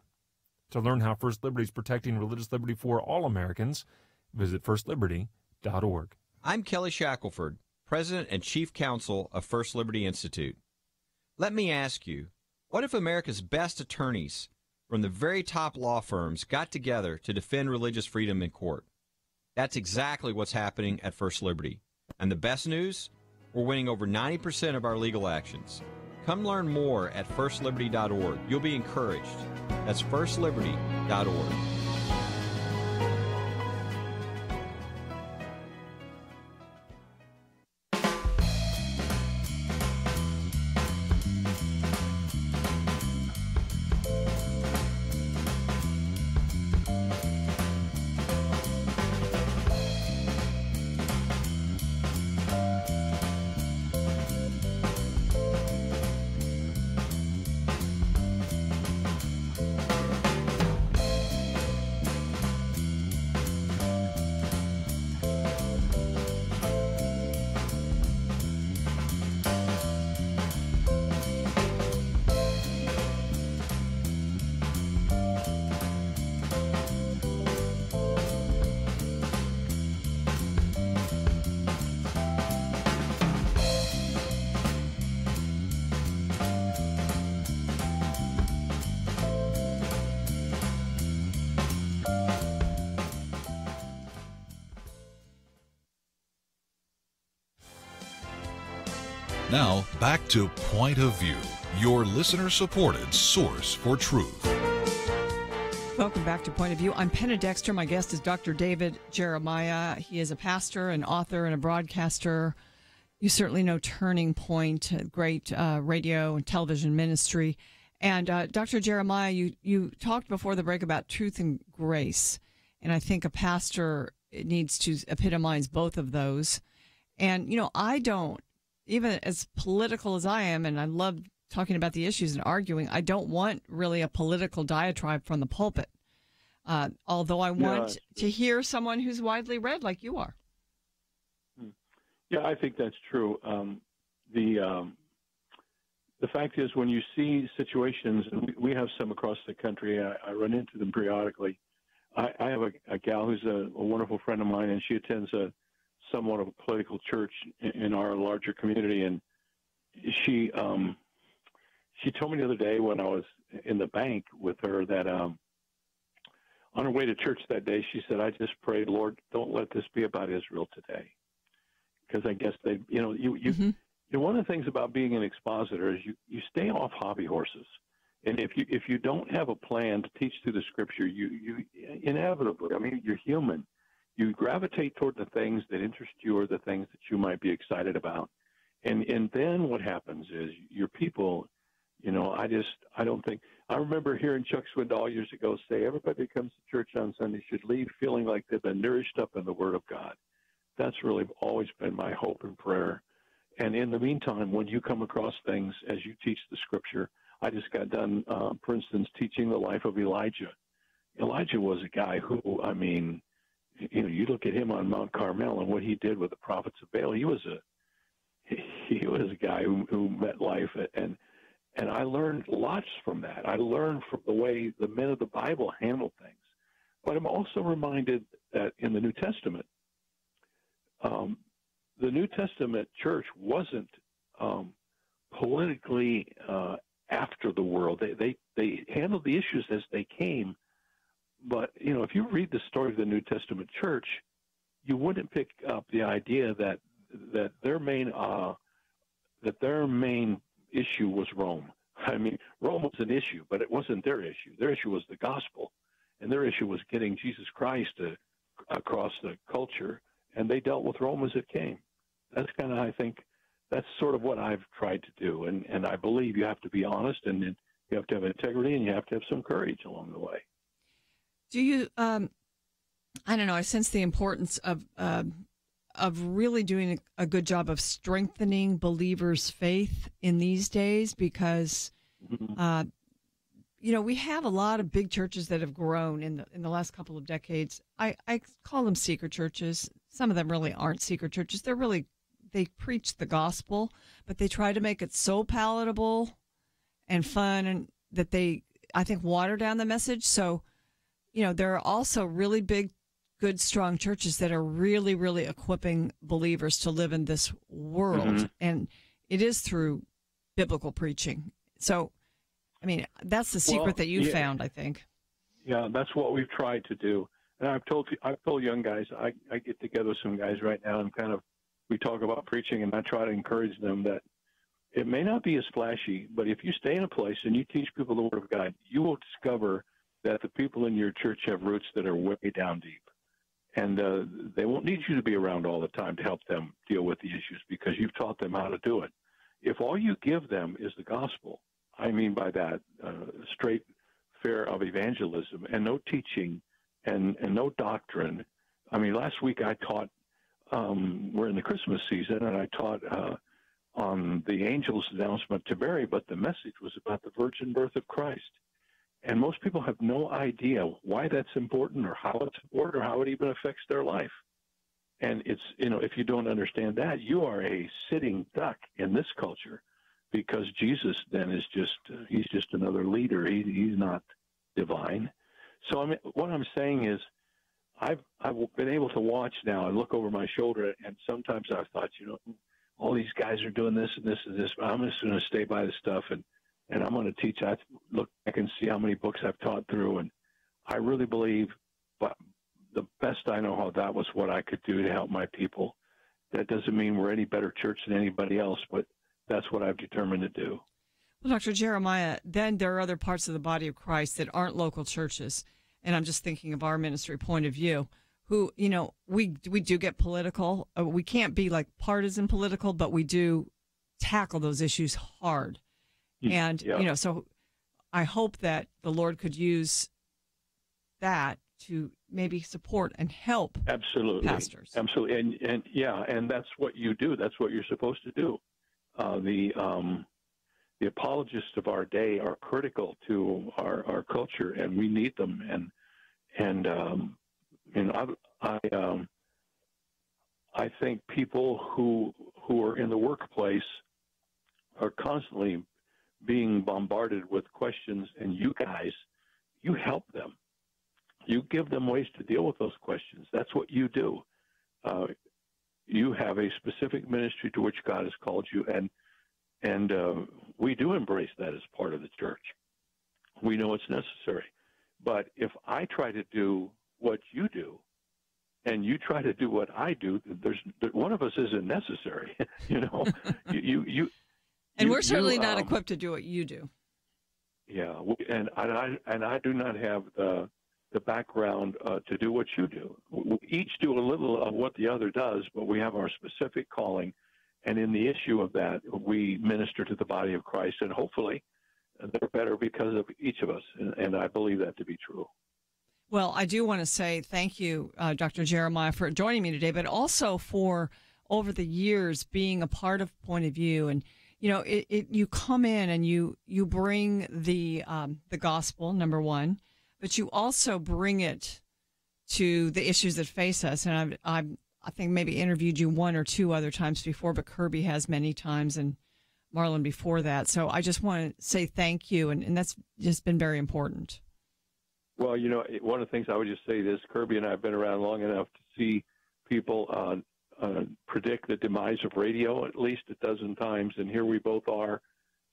To learn how First Liberty is protecting religious liberty for all Americans, visit firstliberty.org. I'm Kelly Shackelford, President and Chief Counsel of First Liberty Institute. Let me ask you, what if America's best attorneys from the very top law firms got together to defend religious freedom in court? That's exactly what's happening at First Liberty. And the best news? We're winning over 90% of our legal actions. Come learn more at firstliberty.org. You'll be encouraged. That's firstliberty.org. Now, back to Point of View, your listener-supported source for truth. Welcome back to Point of View. I'm Penna Dexter. My guest is Dr. David Jeremiah. He is a pastor, an author, and a broadcaster. You certainly know Turning Point, a great radio and television ministry. And Dr. Jeremiah, you talked before the break about truth and grace. And I think a pastor needs to epitomize both of those. And, you know, I don't, even as political as I am, and I love talking about the issues and arguing, I don't want really a political diatribe from the pulpit. Although I want to hear someone who's widely read like you are. Yeah, I think that's true. The fact is, when you see situations, and we have some across the country, I run into them periodically, I have a gal who's a wonderful friend of mine, and she attends somewhat of a political church in our larger community, and she told me the other day when I was in the bank with her that on her way to church that day, she said, "I just prayed, Lord, don't let this be about Israel today," because I guess they, one of the things about being an expositor is you stay off hobby horses, and if you don't have a plan to teach through the Scripture, you inevitably, I mean, you're human. You gravitate toward the things that interest you or the things that you might be excited about. And then what happens is your people, I don't think, I remember hearing Chuck Swindoll years ago say, everybody that comes to church on Sunday should leave feeling like they've been nourished up in the Word of God. That's really always been my hope and prayer. And in the meantime, when you come across things as you teach the Scripture, I just got done, for instance, teaching the life of Elijah. Elijah was a guy who, I mean, you look at him on Mount Carmel and what he did with the prophets of Baal. He was a guy who met life, and I learned lots from that. I learned from the way the men of the Bible handled things. But I'm also reminded that in the New Testament, the New Testament church wasn't politically after the world. They handled the issues as they came. But, if you read the story of the New Testament church, you wouldn't pick up the idea that their main issue was Rome. I mean, Rome was an issue, but it wasn't their issue. Their issue was the gospel, and their issue was getting Jesus Christ across the culture, and they dealt with Rome as it came. That's kind of, I think, that's sort of what I've tried to do, and I believe you have to be honest, and you have to have integrity, and you have to have some courage along the way. Do you, I don't know, I sense the importance of really doing a good job of strengthening believers' faith in these days because, we have a lot of big churches that have grown in the last couple of decades. I call them secret churches. Some of them really aren't secret churches. They preach the gospel, but they try to make it so palatable and fun and that they, I think, water down the message. So, there are also really big, good, strong churches that are really, really equipping believers to live in this world. And it is through biblical preaching. So, I mean, that's the secret that you found, I think. Yeah, that's what we've tried to do. And I've told young guys, I get together with some guys right now and we talk about preaching, and I try to encourage them that it may not be as flashy, but if you stay in a place and you teach people the Word of God, you will discover that the people in your church have roots that are way down deep. And they won't need you to be around all the time to help them deal with the issues because you've taught them how to do it. If all you give them is the gospel, I mean by that straight fare of evangelism and no teaching and no doctrine. I mean, last week I taught, we're in the Christmas season, and I taught on the angel's announcement to Mary, but the message was about the virgin birth of Christ. And most people have no idea why that's important or how it's important or how it even affects their life. And it's, if you don't understand that, you are a sitting duck in this culture because Jesus then is he's just another leader. He's not divine. So, I mean, what I'm saying is I've been able to watch now and look over my shoulder, and sometimes I've thought, all these guys are doing this and this and this, but I'm just going to stay by the stuff and I'm going to teach. I look back and see how many books I've taught through, and I really believe, but the best I know how that was what I could do to help my people. That doesn't mean we're any better church than anybody else, but that's what I've determined to do. Well, Dr. Jeremiah, then there are other parts of the body of Christ that aren't local churches, and I'm just thinking of our ministry point of view, who, we do get political. We can't be like partisan political, but we do tackle those issues hard. And, so I hope that the Lord could use that to maybe support and help pastors. Absolutely. And that's what you do. That's what you're supposed to do. The apologists of our day are critical to our culture, and we need them. I think people who are in the workplace are constantly being bombarded with questions, and you guys, you help them. You give them ways to deal with those questions. That's what you do. You have a specific ministry to which God has called you, and we do embrace that as part of the church. We know it's necessary. But if I try to do what you do, and you try to do what I do, one of us isn't necessary. And we're certainly not equipped to do what you do. Yeah, and I do not have the background to do what you do. We each do a little of what the other does, but we have our specific calling, and in the issue of that, we minister to the body of Christ, and hopefully they're better because of each of us, and I believe that to be true. Well, I do want to say thank you, Dr. Jeremiah, for joining me today, but also for over the years being a part of Point of View. And you come in and you bring the gospel, number one, but you also bring it to the issues that face us. And I think maybe interviewed you one or two other times before, but Kirby has many times, and Marlon before that. So I just want to say thank you, and that's just been very important. Well, one of the things I would just say is Kirby and I have been around long enough to see people predict the demise of radio at least a dozen times, and here we both are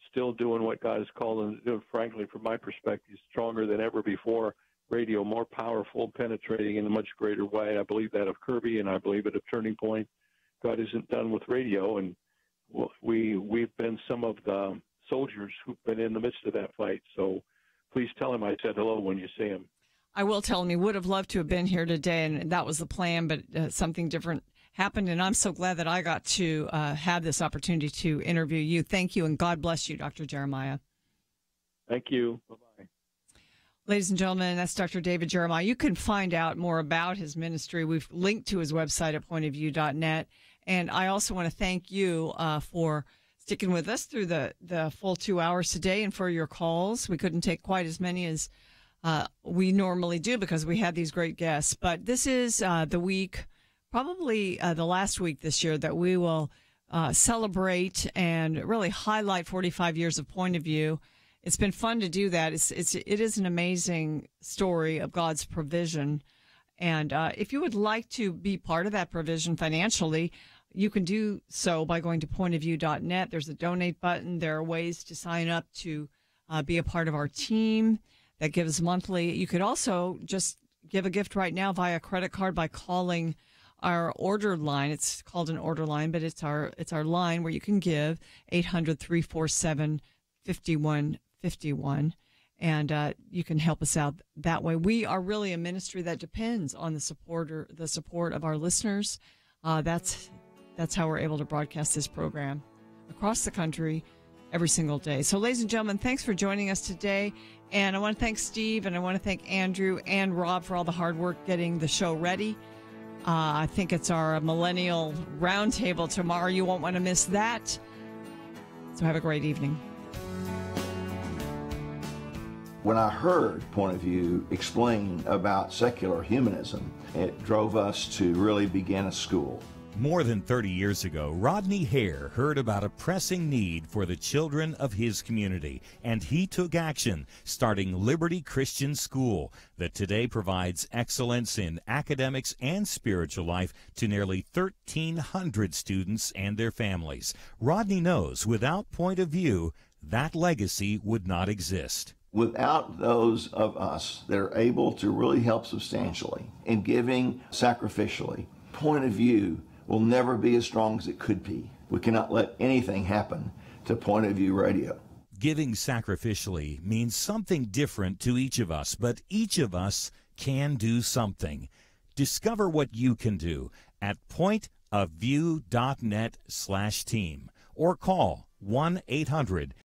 still doing what God has called them to do. Frankly, from my perspective, stronger than ever before. Radio more powerful, penetrating in a much greater way. I believe that of Kirby, and I believe it of Turning Point. God isn't done with radio, and we've been some of the soldiers who've been in the midst of that fight. So please tell him I said hello when you see him. I will tell him. He would have loved to have been here today, and that was the plan, but something different happened, and I'm so glad that I got to have this opportunity to interview you. Thank you, and God bless you, Dr. Jeremiah. Thank you. Bye-bye. Ladies and gentlemen, that's Dr. David Jeremiah. You can find out more about his ministry. We've linked to his website at pointofview.net, and I also want to thank you for sticking with us through the full 2 hours today and for your calls. We couldn't take quite as many as we normally do because we had these great guests, but this is the week, probably the last week this year, that we will celebrate and really highlight 45 years of Point of View. It's been fun to do that. It is an amazing story of God's provision. And if you would like to be part of that provision financially, you can do so by going to pointofview.net. There's a donate button. There are ways to sign up to be a part of our team that gives monthly. You could also just give a gift right now via credit card by calling our order line. It's called an order line, but it's our line where you can give 800-347-5151, and you can help us out that way. We are really a ministry that depends on the support of our listeners. That's how we're able to broadcast this program across the country every single day. So, ladies and gentlemen, thanks for joining us today. And I want to thank Steve, and I want to thank Andrew and Rob for all the hard work getting the show ready. I think it's our Millennial Roundtable tomorrow. You won't want to miss that. So have a great evening. When I heard Point of View explain about secular humanism, it drove us to really begin a school. More than 30 years ago, Rodney Hare heard about a pressing need for the children of his community, and he took action, starting Liberty Christian School, that today provides excellence in academics and spiritual life to nearly 1,300 students and their families. Rodney knows without Point of View, that legacy would not exist. Without those of us that are able to really help substantially in giving sacrificially, Point of View will never be as strong as it could be. We cannot let anything happen to Point of View Radio. Giving sacrificially means something different to each of us, but each of us can do something. Discover what you can do at pointofview.net/team or call 1-800